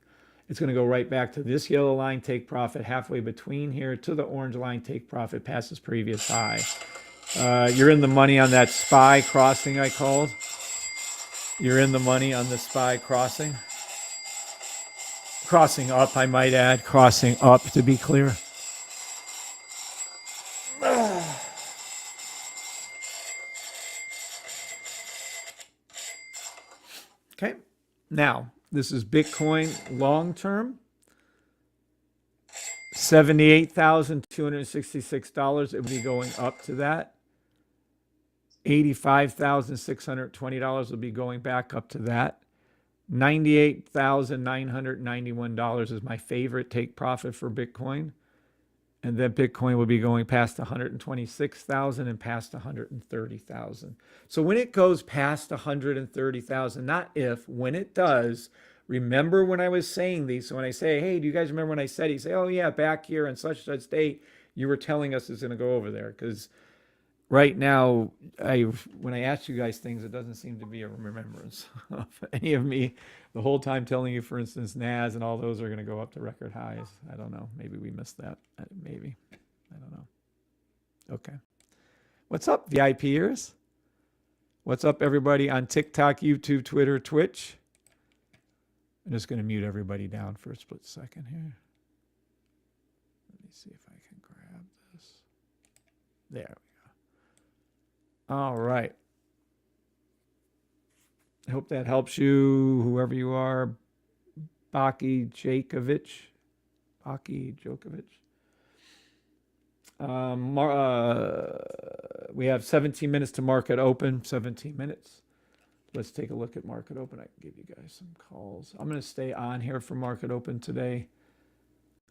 It's going to go right back to this yellow line, take profit, halfway between here to the orange line, take profit, past its previous high. You're in the money on that SPY crossing I called. You're in the money on the SPY crossing. Crossing up, I might add. Crossing up, to be clear. Okay. Now, this is Bitcoin long term. $78,266. It would be going up to that. $85,620 will be going back up to that. $98,991 is my favorite take profit for Bitcoin. And then Bitcoin will be going past 126,000 and past 130,000. So when it goes past 130,000, not if, when it does, remember when I was saying these. So when I say, hey, do you guys remember when I said, you say, oh yeah, back here on such date, you were telling us it's going to go over there. Because right now, when I ask you guys things, it doesn't seem to be a remembrance of any of me the whole time telling you, for instance, NAS and all those are going to go up to record highs. I don't know. Maybe we missed that. Maybe. I don't know. Okay. What's up, VIPers? What's up, everybody on TikTok, YouTube, Twitter, Twitch? I'm just going to mute everybody down for a split second here. Let me see if I can grab this. There we go. All right. I hope that helps you, whoever you are. Baki Djokovic. We have 17 minutes to market open. 17 minutes. Let's take a look at market open. I can give you guys some calls. I'm going to stay on here for market open today.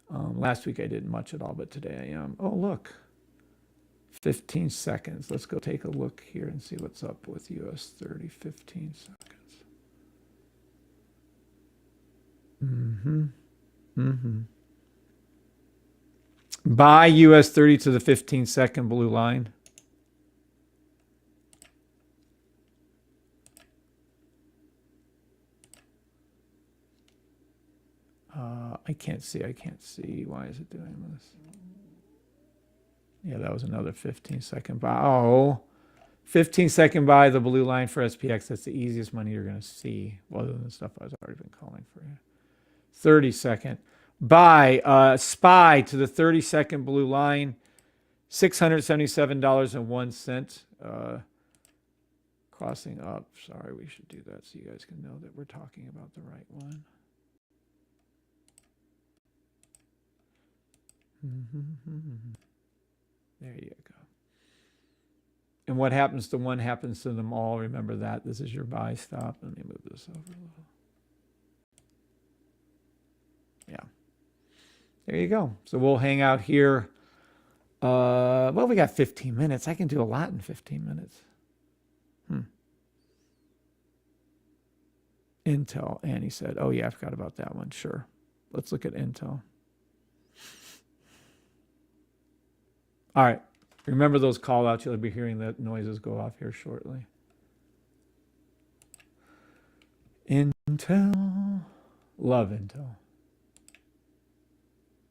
Last week I didn't much at all, but today I am. Oh, look. 15 seconds. Let's go take a look here and see what's up with US 30. 15 seconds. Buy US 30 to the 15-second blue line. I can't see. Why is it doing this? Yeah, that was another 15-second buy. Oh, 15-second buy the blue line for SPX. That's the easiest money you're going to see. Well, other than the stuff I've already been calling for you. 30-second buy SPY to the 30-second blue line. $677.01. Crossing up. Sorry, we should do that so you guys can know that we're talking about the right one. There you go. And what happens to one happens to them all. Remember that. This is your buy stop. Let me move this over a little. Yeah. There you go. So we'll hang out here. Well, we got 15 minutes. I can do a lot in 15 minutes. Intel. Annie said, oh, yeah, I forgot about that one. Sure. Let's look at Intel. All right. Remember those call outs. You'll be hearing the noises go off here shortly. Intel. Love Intel.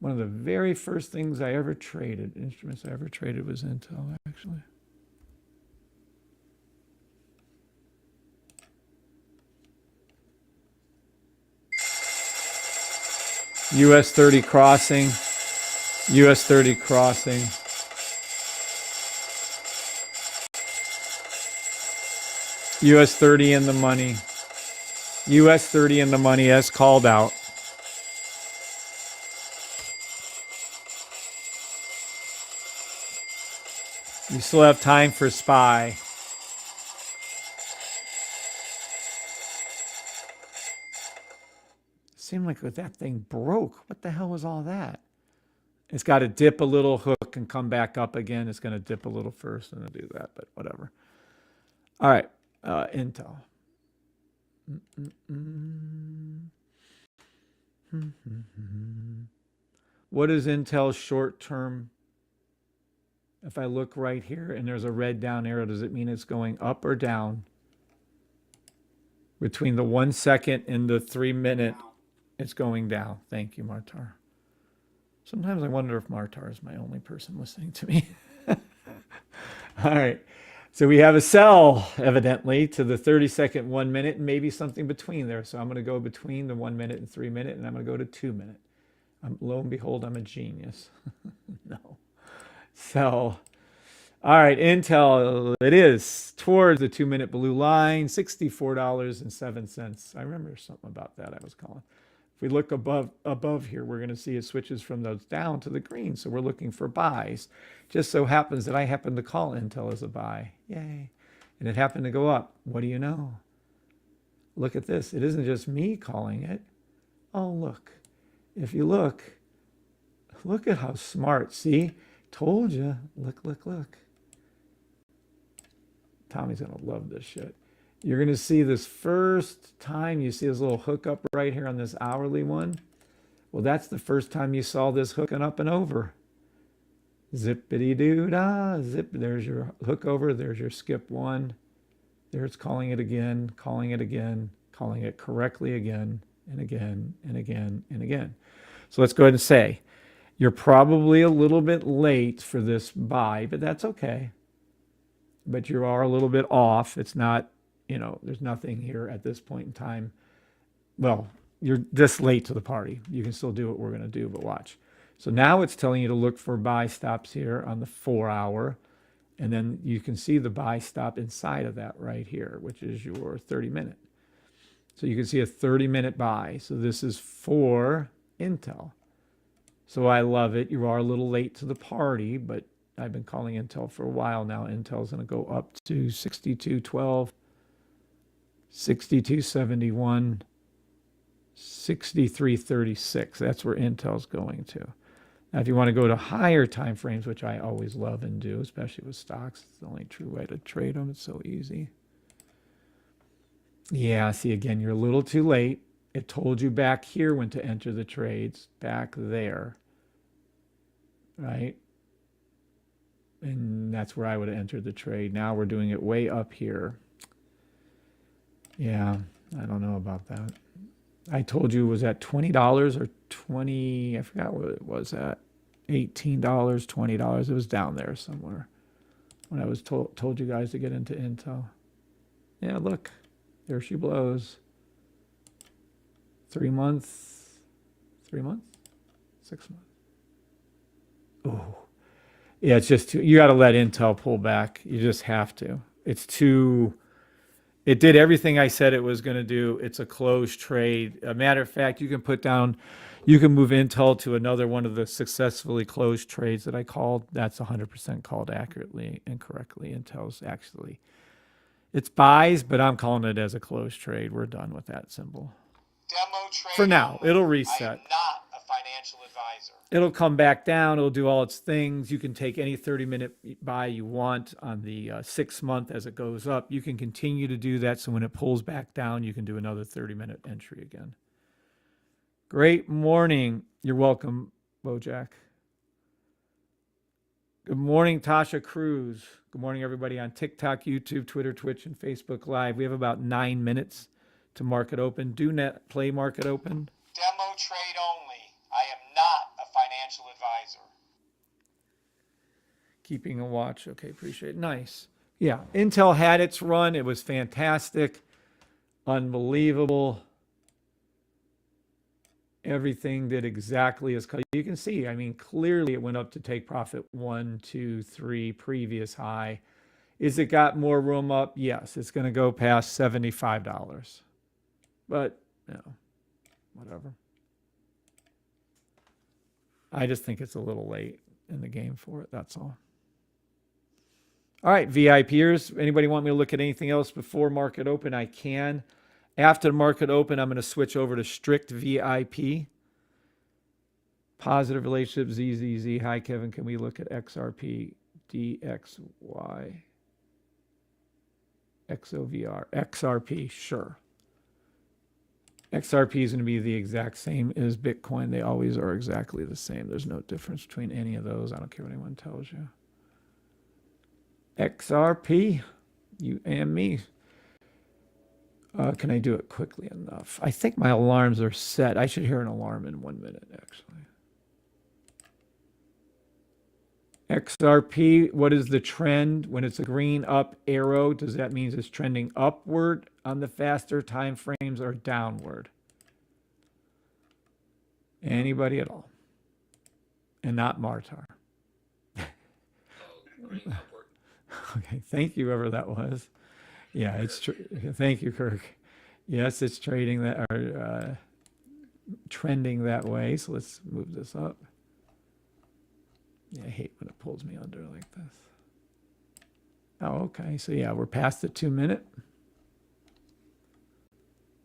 One of the very first things I ever traded, instruments I ever traded, was Intel, actually. US 30 crossing. US 30 crossing. US 30 in the money. US 30 in the money as called out. You still have time for SPY. Seemed like that thing broke. What the hell was all that? It's got to dip a little, hook, and come back up again. It's going to dip a little first and do that, but whatever. All right. Intel. What is Intel's short term? If I look right here and there's a red down arrow, does it mean it's going up or down? Between the 1 second and the 3 minute, it's going down. Thank you, Martar. Sometimes I wonder if Martar is my only person listening to me. All right. So we have a sell, evidently, to the 30-second, 1 minute, and maybe something between there. So I'm going to go between the 1 minute and 3 minute, and I'm going to go to 2 minute. Lo and behold, I'm a genius. No. So, all right, Intel, it is towards the 2 minute blue line, $64.07. I remember something about that I was calling. If we look above here, we're going to see it switches from those down to the green. So we're looking for buys. Just so happens that I happen to call Intel as a buy. Yay. And it happened to go up. What do you know? Look at this. It isn't just me calling it. Oh, look. If you look at how smart. See? Told you. Look. Tommy's going to love this shit. You're going to see this first time you see this little hookup right here on this hourly one. Well, that's the first time you saw this hooking up and over. Zippity-doo-dah, zip. There's your hook over. There's your skip one. There's calling it again, calling it correctly again and again and again and again. So let's go ahead and say, you're probably a little bit late for this buy, but that's okay. But you are a little bit off. It's not, there's nothing here at this point in time. Well, you're this late to the party. You can still do what we're going to do, but watch. So now it's telling you to look for buy stops here on the 4 hour. And then you can see the buy stop inside of that right here, which is your 30 minute. So you can see a 30-minute buy. So this is for Intel. So I love it. You are a little late to the party, but I've been calling Intel for a while now. Intel's going to go up to 62.12, 62.71, 63.36. That's where Intel's going to. Now, if you want to go to higher time frames, which I always love and do, especially with stocks, it's the only true way to trade them. It's so easy. Yeah, see, again, you're a little too late. It told you back here when to enter the trades, back there, right? And that's where I would have entered the trade. Now we're doing it way up here. Yeah, I don't know about that. I told you it was at $20 or 20, I forgot what it was at. $18, $20. It was down there somewhere when I was told you guys to get into Intel. Yeah, look, there she blows. 3 months, 6 months. Oh, yeah, it's just too, you got to let Intel pull back. You just have to. It's too, it did everything I said it was going to do. It's a closed trade. A matter of fact, you can move Intel to another one of the successfully closed trades that I called. That's 100% called accurately and correctly. Intel's actually, it's buys, but I'm calling it as a closed trade. We're done with that symbol. Demo trade For now, only. it'll I reset. am not a financial advisor. It'll come back down. It'll do all its things. You can take any 30-minute buy you want on the 6 month as it goes up. You can continue to do that. So when it pulls back down, you can do another 30-minute entry again. Great morning. You're welcome, Bojack. Good morning, Tasha Cruz. Good morning, everybody on TikTok, YouTube, Twitter, Twitch, and Facebook Live. We have about 9 minutes to market open. Do not play market open. Demo trade only. I am not a financial advisor. Keeping a watch. Okay, appreciate it. Nice. Yeah, Intel had its run. It was fantastic. Unbelievable. Everything did exactly as you can see. I mean, clearly it went up to take profit 1, 2, 3, previous high. Is it got more room up? Yes, it's going to go past $75. But, you know, whatever. I just think it's a little late in the game for it. That's all. All right, VIPers. Anybody want me to look at anything else before market open? I can. After the market open, I'm going to switch over to strict VIP. Positive relationship, ZZZ. Hi, Kevin. Can we look at XRP, DXY, XOVR, XRP? Sure. XRP is going to be the exact same as Bitcoin. They always are exactly the same. There's no difference between any of those. I don't care what anyone tells you. XRP, you and me. Can I do it quickly enough? I think my alarms are set. I should hear an alarm in 1 minute, actually. XRP, what is the trend? When it's a green up arrow, does that mean it's trending upward on the faster time frames or downward? Anybody at all? And not Martar. Green upward. Okay, thank you, whoever that was. Yeah, it's true. Thank you, Kirk. Yes, it's trading that or trending that way. So let's move this up. Yeah, I hate when it pulls me under like this. Oh, okay. So yeah, we're past the 2 minute.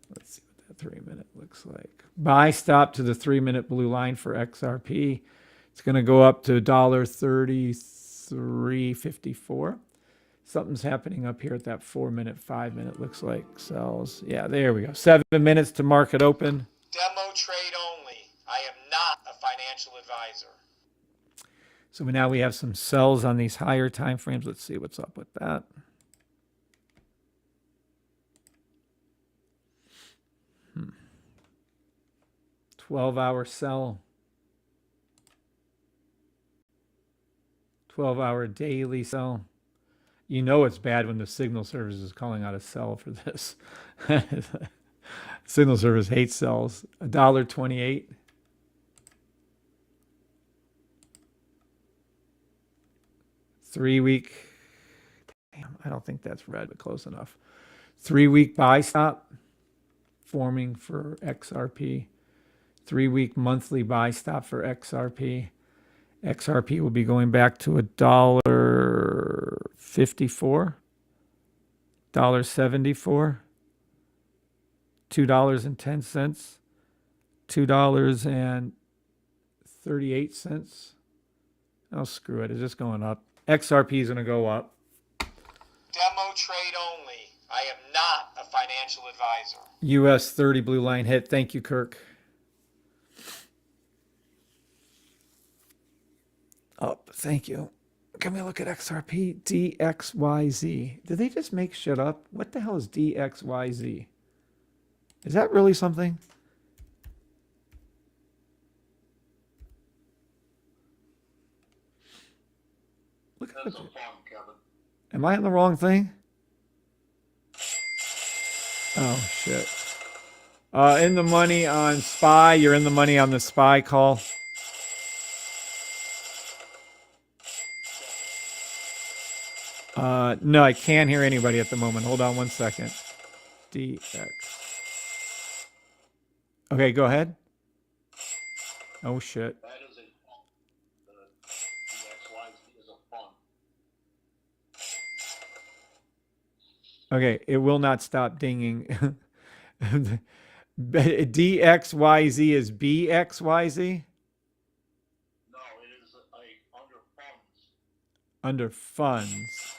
Let's see what that 3 minute looks like. Buy stop to the 3 minute blue line for XRP. It's going to go up to $1.3354. Something's happening up here at that 4 minute, 5 minute looks like sells. Yeah, there we go. 7 minutes to market open. Demo trade only. I am not a financial advisor. So now we have some sells on these higher time frames. Let's see what's up with that. Hmm. 12-hour sell. 12-hour daily sell. You know it's bad when the signal service is calling out a sell for this. Signal service hates sells. $1.28. Three-week. Damn, I don't think that's red, but close enough. 3-week buy stop forming for XRP. 3-week monthly buy stop for XRP. XRP will be going back to $1.54, $1.74, $2.10, $2.38. Oh, screw it. It's just going up. XRP is going to go up. Demo trade only. I am not a financial advisor. US 30 blue line hit. Thank you, Kirk. Up. Thank you. Can we look at XRP? DXYZ. Did they just make shit up? What the hell is DXYZ? Is that really something? Look at That's it. some fun, Kevin. Am I on the wrong thing? Oh, shit. In the money on SPY. You're in the money on the SPY call. No, I can't hear anybody at the moment. Hold on one second. DX. Okay, go ahead. Oh, shit. That is a fun. The DXYZ is a fun. Okay, it will not stop dinging. DXYZ is BXYZ? No, it is under funds. Under funds.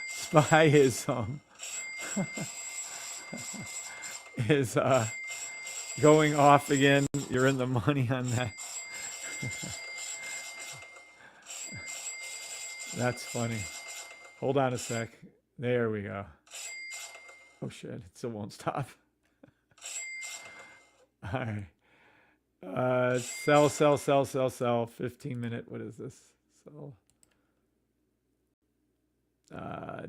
SPY is is going off again. You're in the money on that. That's funny. Hold on a sec. There we go. Oh shit, it still won't stop. All right. Sell. 15-minute. What is this? Sell.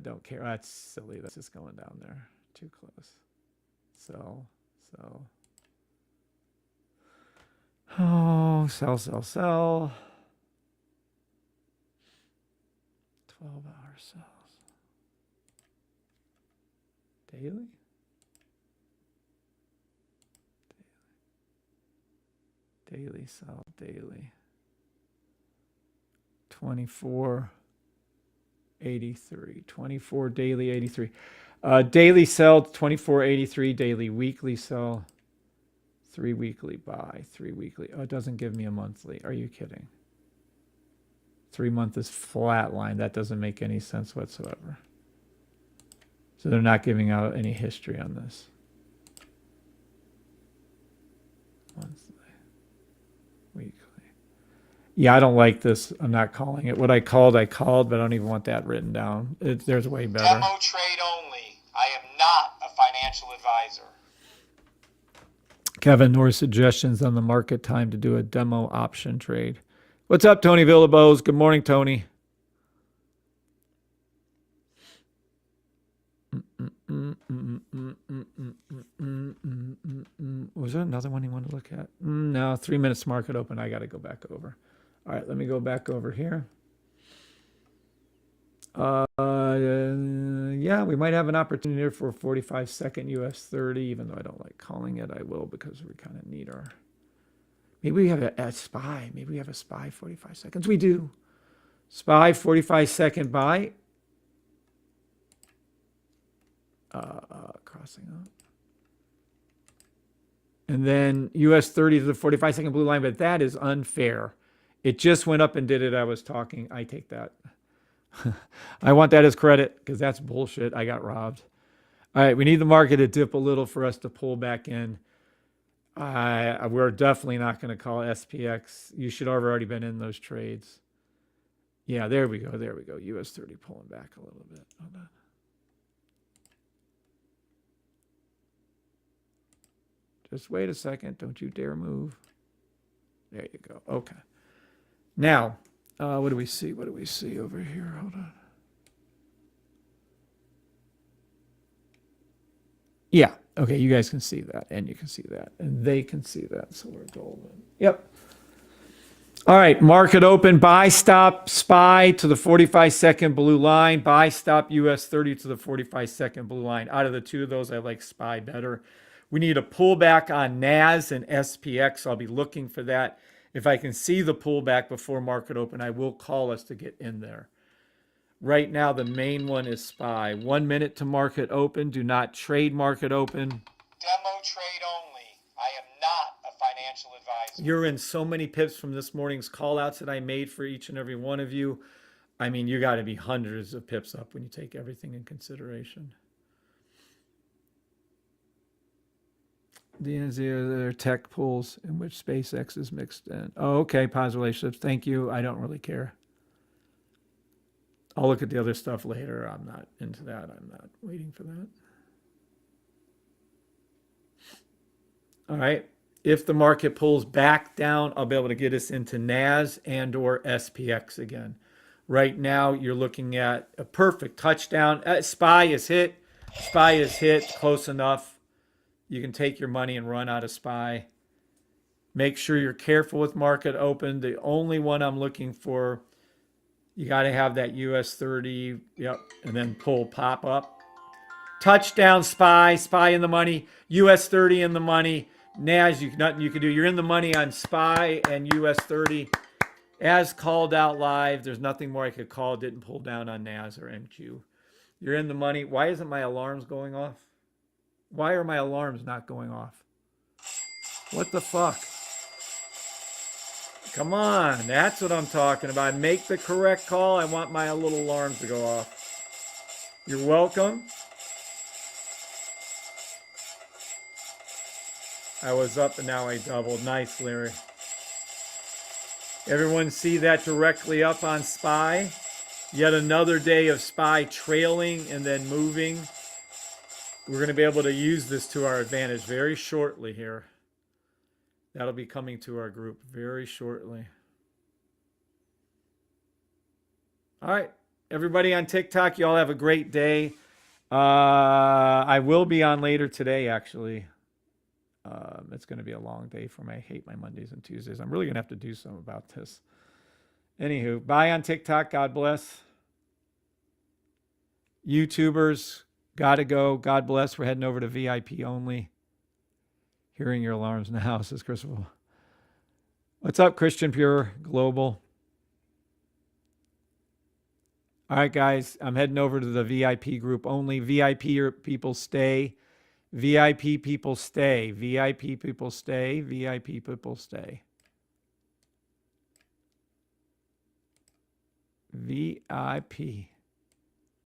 Don't care. That's silly. That's just going down there. Too close. Sell. Oh, sell. 12-hour sells. Daily? Daily sell. Daily. 24.83. 24 daily 83. Daily sell 24.83. Daily weekly sell 3 weekly buy 3 weekly. Oh, it doesn't give me a monthly. Are you kidding? 3 month is flat line. That doesn't make any sense whatsoever. So they're not giving out any history on this. Monthly, weekly. Yeah, I don't like this. I'm not calling it. What I called, but I don't even want that written down. There's way better. Demo trade only. I am not a financial advisor. Kevin, or suggestions on the market time to do a demo option trade. What's up, Tony Villabose? Good morning, Tony. Was there another one you wanted to look at? No, 3 minutes market open. I got to go back over. All right, let me go back over here. Yeah, we might have an opportunity here for a 45-second US 30, even though I don't like calling it. I will because we kind of need our... Maybe we have a SPY. Maybe we have a SPY 45 seconds. We do. SPY 45-second buy. Crossing up. And then US 30 to the 45-second blue line, but that is unfair. It just went up and did it. I was talking. I take that. I want that as credit because that's bullshit. I got robbed. All right, we need the market to dip a little for us to pull back in. We're definitely not going to call SPX. You should have already been in those trades. Yeah, there we go. US 30 pulling back a little bit. Hold on. Just wait a second. Don't you dare move. There you go. Okay. Now, what do we see? What do we see over here? Hold on. Yeah. Okay, you guys can see that, and you can see that, and they can see that, so we're golden. Yep. All right, market open, buy stop SPY to the 45-second blue line, buy stop US 30 to the 45-second blue line. Out of the two of those, I like SPY better. We need a pullback on NAS and SPX. I'll be looking for that. If I can see the pullback before market open, I will call us to get in there. Right now, the main one is SPY. 1 minute to market open. Do not trade market open. Demo trade only. I am not a financial advisor. You're in so many pips from this morning's call outs that I made for each and every one of you. I mean, you got to be hundreds of pips up when you take everything in consideration. DNZ are there tech pools in which SpaceX is mixed in. Oh, okay. Positive relationships. Thank you. I don't really care. I'll look at the other stuff later. I'm not into that. I'm not waiting for that. All right. If the market pulls back down, I'll be able to get us into NAS and or SPX again. Right now, you're looking at a perfect touchdown. SPY is hit. SPY is hit close enough. You can take your money and run out of SPY. Make sure you're careful with market open. The only one I'm looking for, you got to have that US 30, yep, and then pull pop up. Touchdown SPY, SPY in the money, US 30 in the money. NAS, nothing you can do. You're in the money on SPY and US 30. As called out live, there's nothing more I could call. Didn't pull down on NAS or MQ. You're in the money. Why isn't my alarms going off? Why are my alarms not going off? What the fuck? Come on, that's what I'm talking about. Make the correct call. I want my little alarms to go off. You're welcome. I was up and now I doubled. Nice, Larry. Everyone see that directly up on SPY? Yet another day of SPY trailing and then moving. We're going to be able to use this to our advantage very shortly here. That'll be coming to our group very shortly. All right. Everybody on TikTok, y'all have a great day. I will be on later today, actually. It's going to be a long day for me. I hate my Mondays and Tuesdays. I'm really going to have to do something about this. Anywho, bye on TikTok. God bless. YouTubers, gotta go. God bless. We're heading over to VIP only. Hearing your alarms in the house, says Christopher. What's up, Christian Pure Global? All right, guys. I'm heading over to the VIP group only. VIP people stay. VIP people stay. VIP people stay. VIP people stay. VIP.